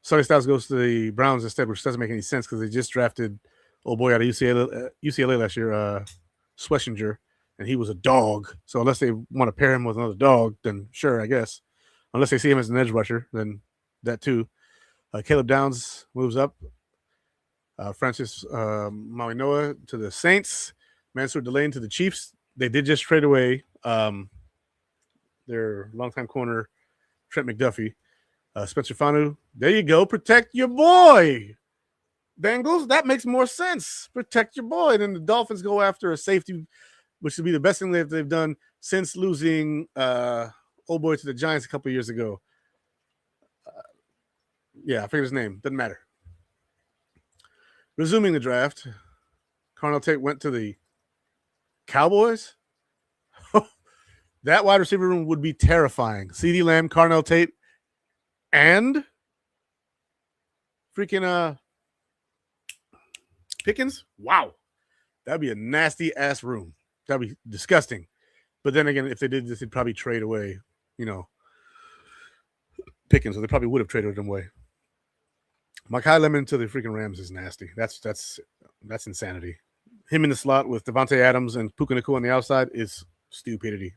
Sonny Styles goes to the Browns instead, which doesn't make any sense because they just drafted old boy out of UCLA last year, Schlesinger, and he was a dog. So unless they want to pair him with another dog, then sure, I guess. Unless they see him as an edge rusher, then that too. Caleb Downs moves up. Francis Mauinoa to the Saints. Mansour Delane to the Chiefs. They did just trade away their longtime corner, Trent McDuffie. Spencer Fanu. There you go. Protect your boy. Bengals, that makes more sense. Protect your boy. And then the Dolphins go after a safety, which would be the best thing that they've done since losing old boy to the Giants a couple of years ago. Yeah, I forget his name. Doesn't matter. Resuming the draft, Carnell Tate went to the Cowboys. That wide receiver room would be terrifying. CeeDee Lamb, Carnell Tate, and freaking Pickens. Wow. That'd be a nasty ass room. That'd be disgusting. But then again, if they did this, they'd probably trade away, Pickens, so they probably would have traded him away. Mekhi Lemon to the freaking Rams is nasty. That's insanity. Him in the slot with Devontae Adams and Puka Nacua on the outside is stupidity.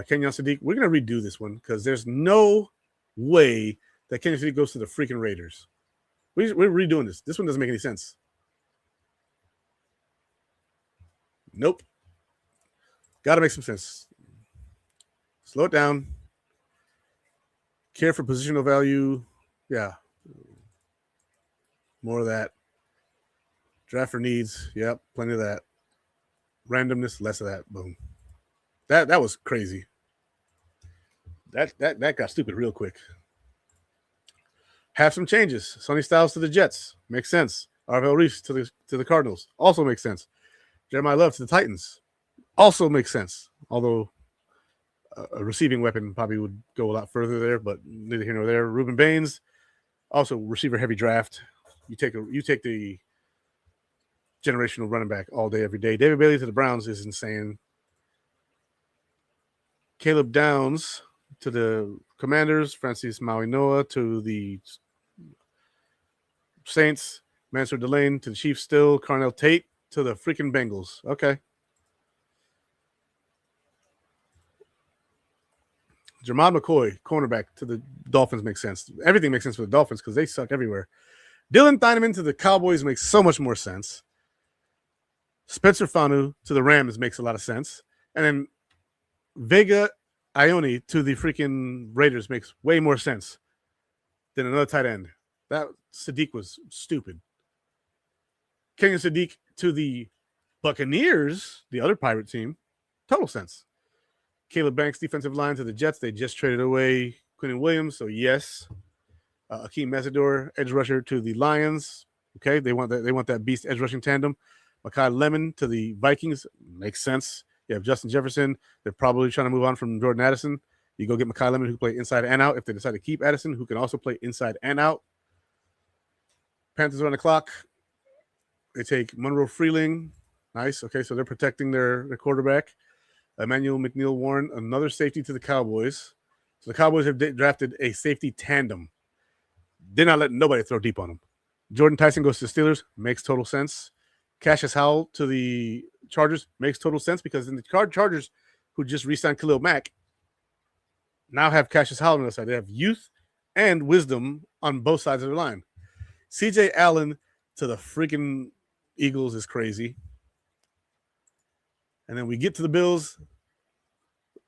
Kenyon Sadiq, we're going to redo this one because there's no way that Kenyon Sadiq goes to the freaking Raiders. We're redoing this. This one doesn't make any sense. Nope. Got to make some sense. Slow it down. Care for positional value. Yeah. More of that. Draft for needs. Yep. Plenty of that. Randomness. Less of that. Boom. That was crazy. That got stupid real quick. Have some changes. Sonny Styles to the Jets. Makes sense. Arvell Reese to the Cardinals. Also makes sense. Jeremiah Love to the Titans. Also makes sense. Although a receiving weapon probably would go a lot further there, but neither here nor there. Reuben Baines, also receiver heavy draft. You take the generational running back all day, every day. David Bailey to the Browns is insane. Caleb Downs to the Commanders. Francis Mauinoa to the Saints. Mansour Delane to the Chiefs still. Carnell Tate to the freaking Bengals. Okay. Jermod McCoy, cornerback to the Dolphins makes sense. Everything makes sense for the Dolphins because they suck everywhere. Dylan Thieneman to the Cowboys makes so much more sense. Spencer Fanu to the Rams makes a lot of sense. And then Vega Ione to the freaking Raiders makes way more sense than another tight end. That Sadiq was stupid. Kenyon Sadiq to the Buccaneers, the other Pirate team, total sense. Caleb Banks, defensive line to the Jets. They just traded away Quinnen Williams, so yes. Akeem Mesidor, edge rusher to the Lions. Okay, they want that beast edge rushing tandem. Mekhi Lemon to the Vikings. Makes sense. You have Justin Jefferson. They're probably trying to move on from Jordan Addison. You go get Mekhi Lemon, who can play inside and out. If they decide to keep Addison, who can also play inside and out. Panthers are on the clock. They take Monroe Freeling. Nice. Okay, so they're protecting their quarterback. Emmanuel McNeil-Warren, another safety to the Cowboys. So the Cowboys have drafted a safety tandem. They're not letting nobody throw deep on them. Jordan Tyson goes to the Steelers. Makes total sense. Cassius Howell to the Chargers. Makes total sense because in the Chargers, who just re-signed Khalil Mack, now have Cassius Howell on the side. They have youth and wisdom on both sides of the line. CJ Allen to the freaking Eagles is crazy. And then we get to the Bills.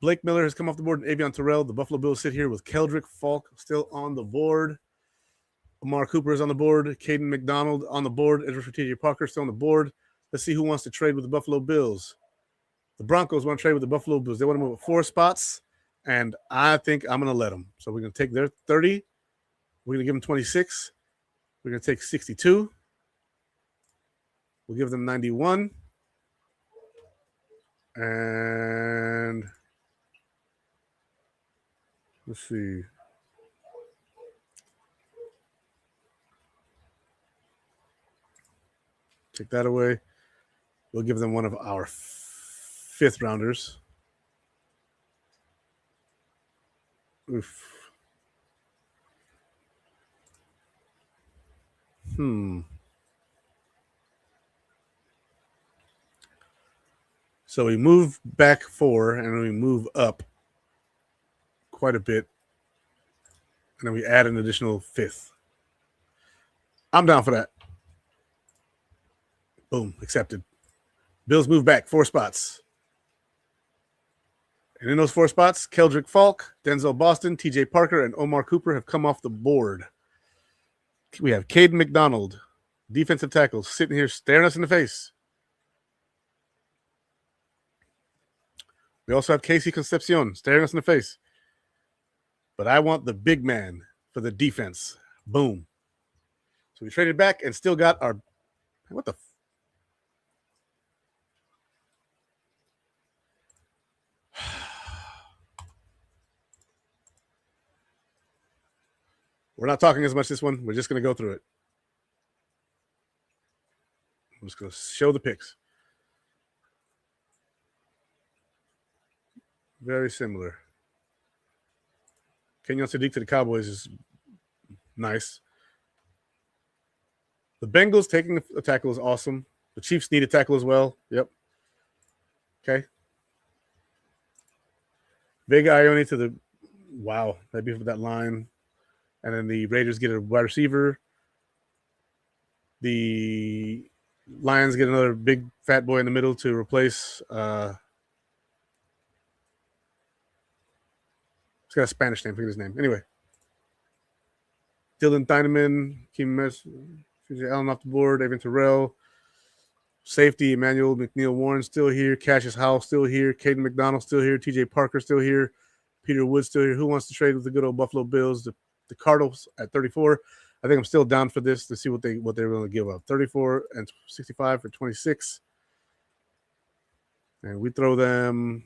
Blake Miller has come off the board and Avion Terrell. The Buffalo Bills sit here with Keldrick Falk still on the board. Amar Cooper is on the board. Caden McDonald on the board. Edward TJ Parker still on the board. Let's see who wants to trade with the Buffalo Bills. The Broncos want to trade with the Buffalo Bills. They want to move 4 spots, and I think I'm going to let them. So we're going to take their 30. We're going to give them 26. We're going to take 62. We'll give them 91. And let's see. Take that away. We'll give them one of our 5th rounders. Oof. So we move back 4 and we move up quite a bit. And then we add an additional 5th. I'm down for that. Boom, accepted. Bills move back 4 spots. And in those 4 spots, Keldrick Falk, Denzel Boston, TJ Parker, and Omar Cooper have come off the board. We have Caden McDonald, defensive tackle, sitting here staring us in the face. We also have Casey Concepcion staring us in the face. But I want the big man for the defense. Boom. So we traded back and still got our... What the... We're not talking as much this one. We're just going to go through it. I'm just going to show the picks. Very similar. Kenyon Sadiq to the Cowboys is nice. The Bengals taking a tackle is awesome. The Chiefs need a tackle as well. Yep. Okay. Vega Ione to the... Wow. That'd be for that line. And then the Raiders get a wide receiver. The Lions get another big fat boy in the middle to replace... He's got a Spanish name. Forget his name. Anyway. Dylan Thieneman, Keem Mess, Allen off the board, Evan Terrell. Safety, Emmanuel McNeil Warren still here. Cassius Howell still here. Caden McDonald still here. TJ Parker still here. Peter Wood still here. Who wants to trade with the good old Buffalo Bills? The Cardinals at 34. I think I'm still down for this to see what they're willing to give up. 34 and 65 for 26. And we throw them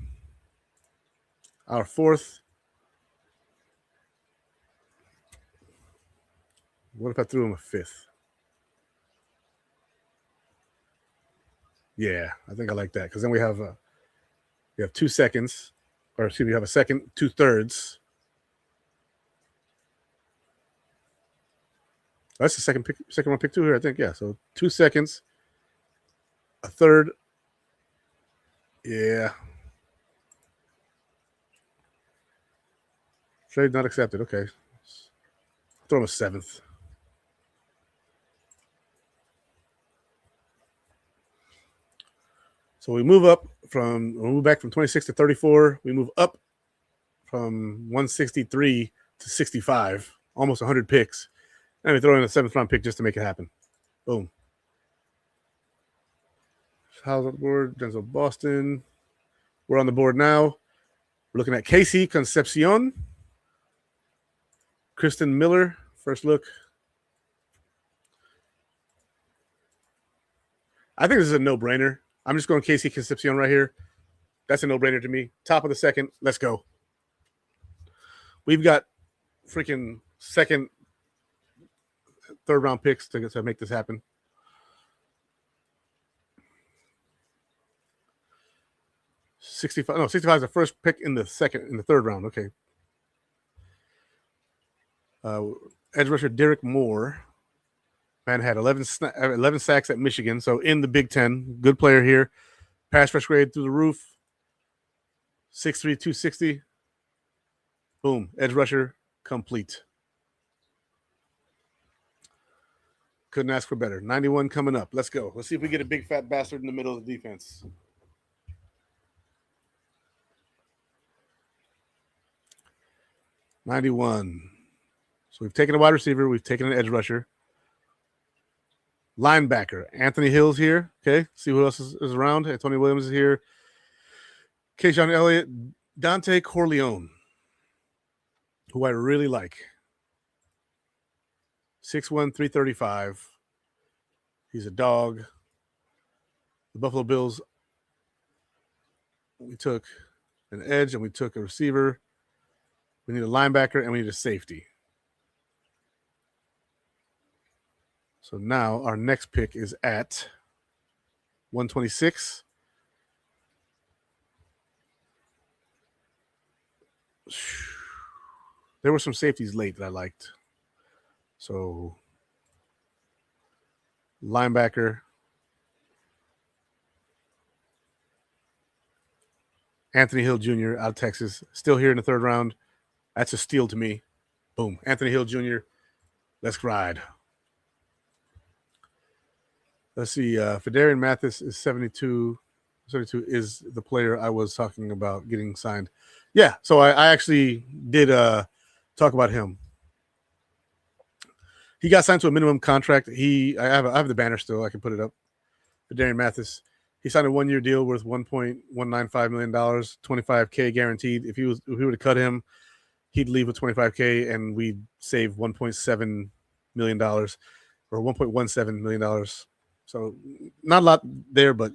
our 4th. What if I threw him a 5th? Yeah, I think I like that because then we have 2 seconds, or excuse me, we have a second, 2 thirds. That's the second one pick too here, I think. Yeah, so 2 seconds, a third. Yeah. Trade not accepted. Okay. Throw him a 7th. So we move back from 26 to 34. We move up from 163 to 65, almost 100 picks. And we throw in a 7th round pick just to make it happen. Boom. How's on the board? Denzel Boston. We're on the board now. We're looking at Casey Concepcion. Kristen Miller. First look. I think this is a no-brainer. I'm just going Casey Concepcion right here. That's a no-brainer to me. Top of the 2nd. Let's go. We've got freaking 2nd, 3rd round picks to make this happen. $65 is the first pick in the 3rd round. Okay. Edge rusher Derek Moore. Man had 11 sacks at Michigan, so in the Big Ten. Good player here. Pass rush grade through the roof. 6'3", 260. Boom. Edge rusher complete. Couldn't ask for better. 91 coming up. Let's go. Let's see if we get a big fat bastard in the middle of the defense. $91. So we've taken a wide receiver. We've taken an edge rusher. Linebacker. Anthony Hill's here. Okay. See who else is around. Antonio Williams is here. Keyshawn Elliott. Dante Corleone, who I really like. 6'1", 335. He's a dog. The Buffalo Bills, we took an edge and we took a receiver. We need a linebacker and we need a safety. So now our next pick is at 126. There were some safeties late that I liked. So linebacker. Anthony Hill Jr. out of Texas, still here in the third round. That's a steal to me. Boom. Anthony Hill Jr. Let's ride. Let's see. Fedarian Mathis is 72. 72 is the player I was talking about getting signed. Yeah, so I actually did talk about him. He got signed to a minimum contract. I have the banner still. I can put it up. Fedarian Mathis. He signed a 1-year deal worth $1.195 million, $25K guaranteed. If we were to cut him, he'd leave with $25K, and we'd save $1.7 million or $1.17 million. So not a lot there, but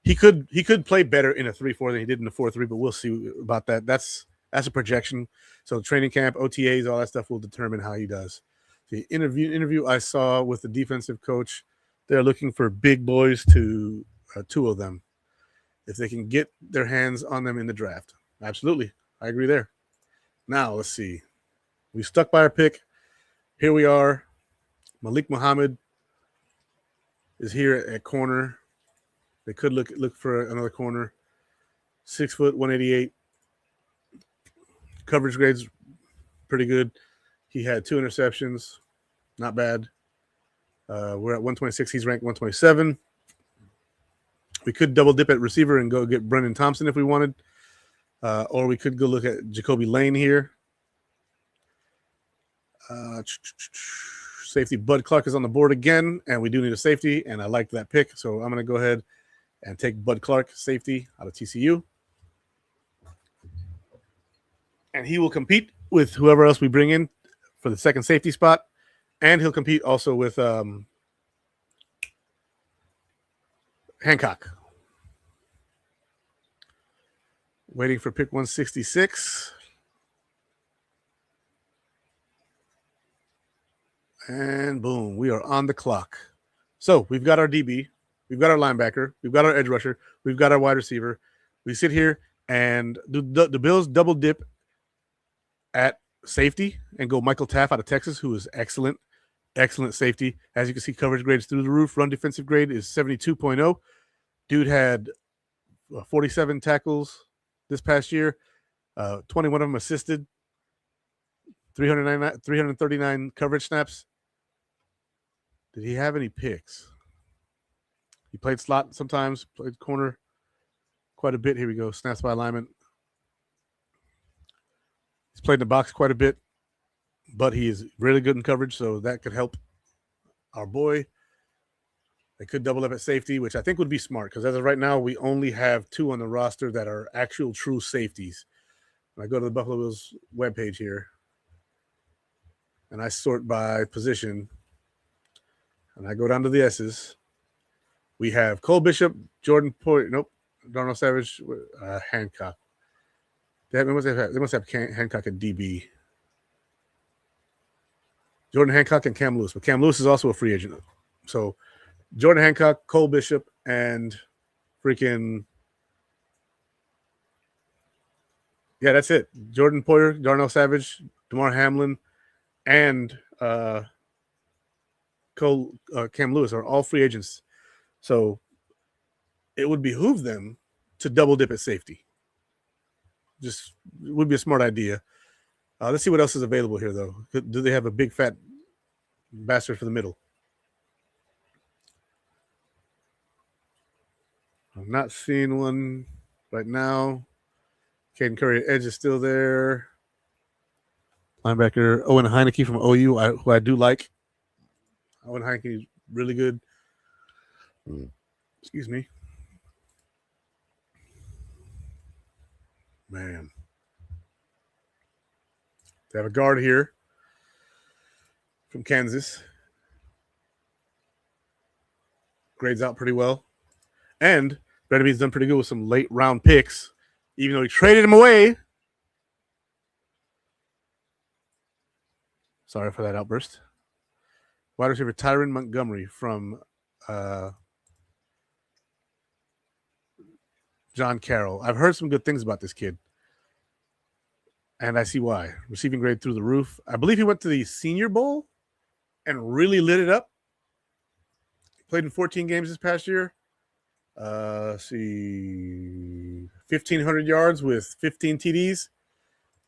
he could play better in a 3-4 than he did in a 4-3. But we'll see about that. That's a projection. So training camp, OTAs, all that stuff will determine how he does. The interview I saw with the defensive coach, they're looking for big boys to 2 of them, if they can get their hands on them in the draft. Absolutely, I agree there. Now let's see. We stuck by our pick. Here we are. Malik Muhammad is here at corner. They could look for another corner. 6 foot, 188. Coverage grades pretty good. He had 2 interceptions. Not bad. We're at 126. He's ranked 127. We could double dip at receiver and go get Brendan Thompson if we wanted. Or we could go look at Jacoby Lane here. Safety Bud Clark is on the board again, and we do need a safety, and I like that pick. So I'm going to go ahead and take Bud Clark, safety, out of TCU. And he will compete with whoever else we bring in for the second safety spot. And he'll compete also with Hancock. Waiting for pick 166. And boom, we are on the clock. So we've got our DB. We've got our linebacker. We've got our edge rusher. We've got our wide receiver. We sit here and the Bills double dip at safety and go Michael Taff out of Texas, who is excellent safety. As you can see, coverage grades through the roof. Run defensive grade is 72.0. Dude had 47 tackles this past year, 21 of them assisted, 339 coverage snaps. Did he have any picks? He played slot sometimes, played corner quite a bit. Here we go. Snaps by alignment. He's played in the box quite a bit, but he is really good in coverage, so that could help our boy. They could double up at safety, which I think would be smart, because as of right now, we only have 2 on the roster that are actual true safeties. When I go to the Buffalo Bills webpage here, and I sort by position, and I go down to the S's, we have Cole Bishop, Jordan Poyer, Darnell Savage, Hancock. They must have Hancock at DB. Jordan Hancock and Cam Lewis. But Cam Lewis is also a free agent. So Jordan Hancock, Cole Bishop, and freaking – yeah, that's it. Jordan Poyer, Darnell Savage, DeMar Hamlin, and Cam Lewis are all free agents. So it would behoove them to double dip at safety. Just would be a smart idea. Let's see what else is available here, though. Do they have a big fat bastard for the middle? I'm not seeing one right now. Caden Curry edge is still there. Linebacker Owen Heineke from OU, who I do like. Owen Heineke is really good. Excuse me. Man. They have a guard here from Kansas. Grades out pretty well. And Bredeby's done pretty good with some late round picks, even though he traded him away. Sorry for that outburst. Wide receiver Tyron Montgomery from John Carroll. I've heard some good things about this kid, and I see why. Receiving grade through the roof. I believe he went to the Senior Bowl and really lit it up. Played in 14 games this past year. Let's see, 1,500 yards with 15 TDs.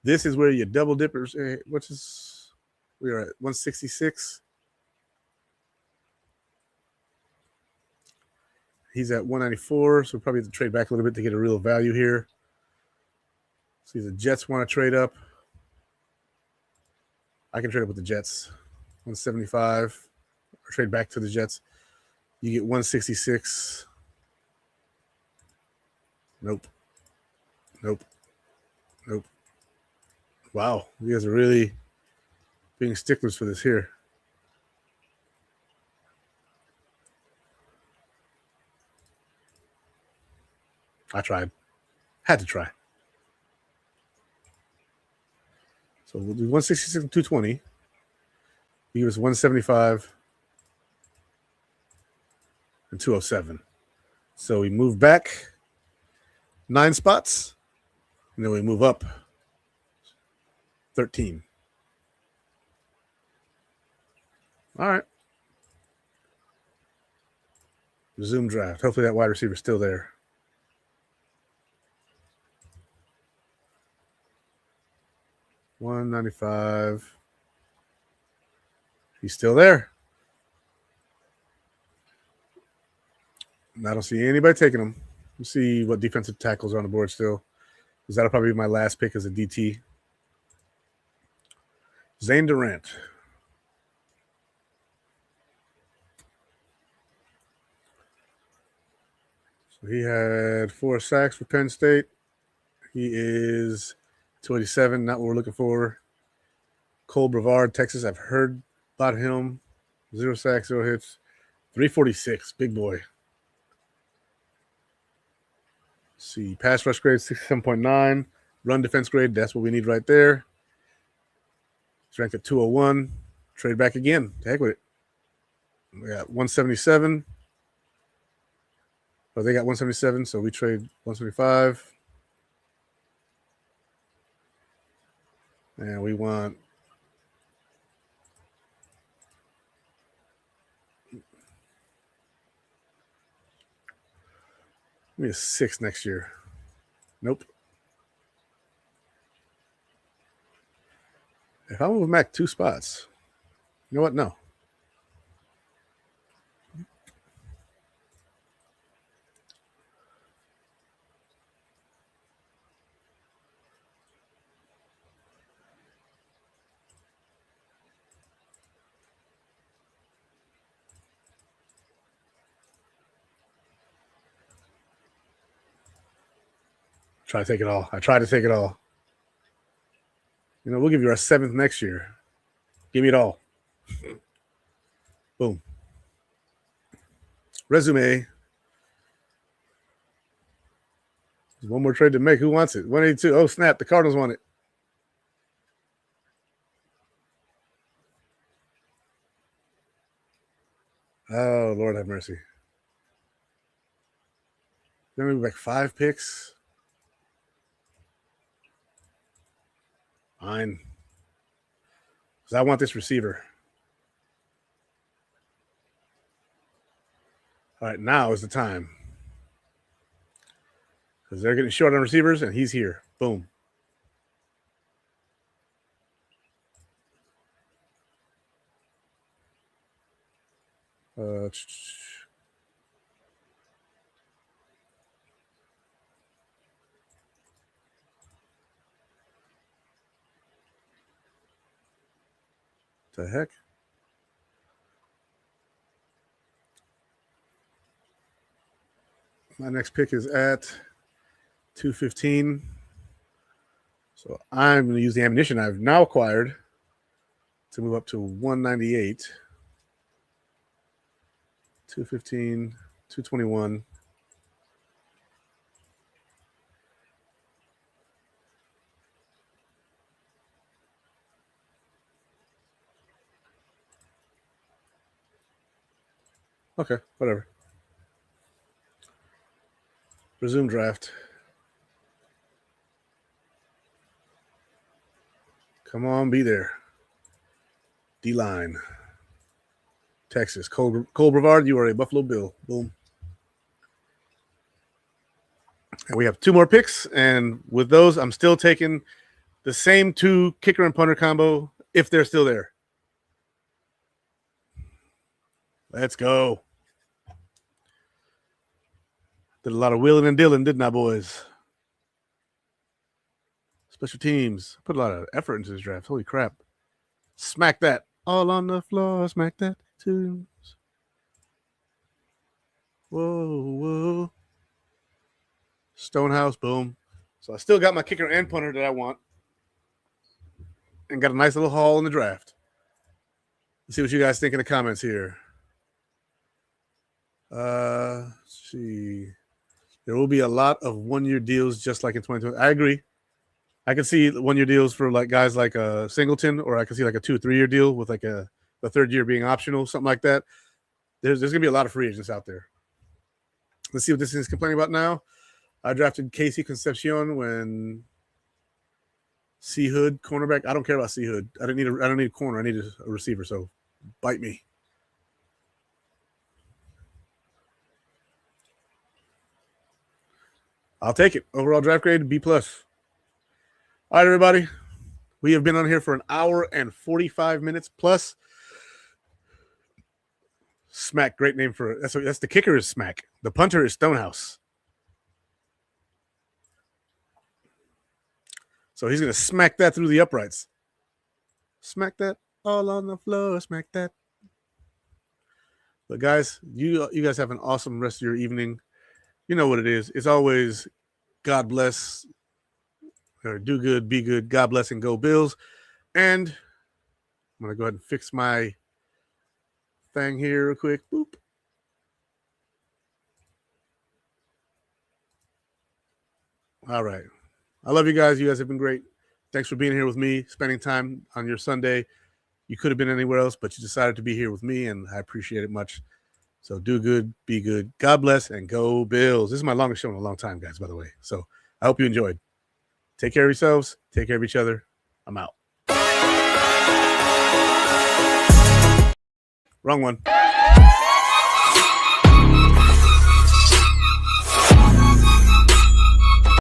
This is where your double dippers. What's this? We are at 166. He's at 194, so we'll probably have to trade back a little bit to get a real value here. See, the Jets want to trade up. I can trade up with the Jets. 175. Or trade back to the Jets. You get 166. Nope. Nope. Nope. Wow. You guys are really being sticklers for this here. I tried. Had to try. So we'll do 166 and 220. He was 175 and 207. So we move back 9 spots, and then we move up 13. All right. Resume draft. Hopefully that wide receiver's still there. $195. He's still there. I don't see anybody taking him. Let's see what defensive tackles are on the board still. Because that'll probably be my last pick as a DT. Zane Durant. So he had 4 sacks for Penn State. He is 287, not what we're looking for. Cole Brevard, Texas. I've heard about him. 0 sacks, 0 hits. 346, big boy. Let's see, pass rush grade 67.9. Run defense grade, that's what we need right there. He's ranked at 201. Trade back again. The heck with it. We got 177. Oh, they got 177, so we trade 175. And we want maybe a 6 next year. Nope. If I move Mac 2 spots, you know what? No. Try to take it all. I tried to take it all. You know, we'll give you our 7th next year. Give me it all. Boom. Resume. There's one more trade to make. Who wants it? 182. Oh, snap. The Cardinals want it. Oh, Lord have mercy. Then we move back 5 picks. Fine. Because I want this receiver. All right, now is the time. Because they're getting short on receivers, and he's here. Boom. The heck? My next pick is at 215. So I'm going to use the ammunition I've now acquired to move up to 198. 215, 221. Okay, whatever. Resume draft. Come on, be there. D-line. Texas. Cole Brevard, you are a Buffalo Bill. Boom. And we have 2 more picks. And with those, I'm still taking the same 2 kicker and punter combo if they're still there. Let's go. Did a lot of wheeling and dealing, didn't I, boys? Special teams. Put a lot of effort into this draft. Holy crap. Smack that. All on the floor. Smack that. Too. Whoa, whoa. Stonehouse. Boom. So I still got my kicker and punter that I want. And got a nice little haul in the draft. Let's see what you guys think in the comments here. Let's see. There will be a lot of 1-year deals just like in 2020. I agree. I can see 1-year deals for like guys like Singleton, or I can see like a 2 or 3-year deal with like the 3rd year being optional, something like that. There's going to be a lot of free agents out there. Let's see what this is complaining about now. I drafted Casey Concepcion when C Hood cornerback. I don't care about C Hood. I don't need a corner. I need a receiver. So bite me. I'll take it. Overall draft grade B+. All right, everybody. We have been on here for an hour and 45 minutes plus. Smack, great name for it. That's the kicker is Smack. The punter is Stonehouse. So he's going to smack that through the uprights. Smack that all on the floor. Smack that. But guys, you guys have an awesome rest of your evening. You know what it is. It's always God bless, or do good, be good, God bless, and go Bills. And I'm going to go ahead and fix my thing here real quick. Boop. All right. I love you guys. You guys have been great. Thanks for being here with me, spending time on your Sunday. You could have been anywhere else, but you decided to be here with me, and I appreciate it much. So do good, be good. God bless, and go Bills. This is my longest show in a long time, guys, by the way. So I hope you enjoyed. Take care of yourselves. Take care of each other. I'm out. Wrong one.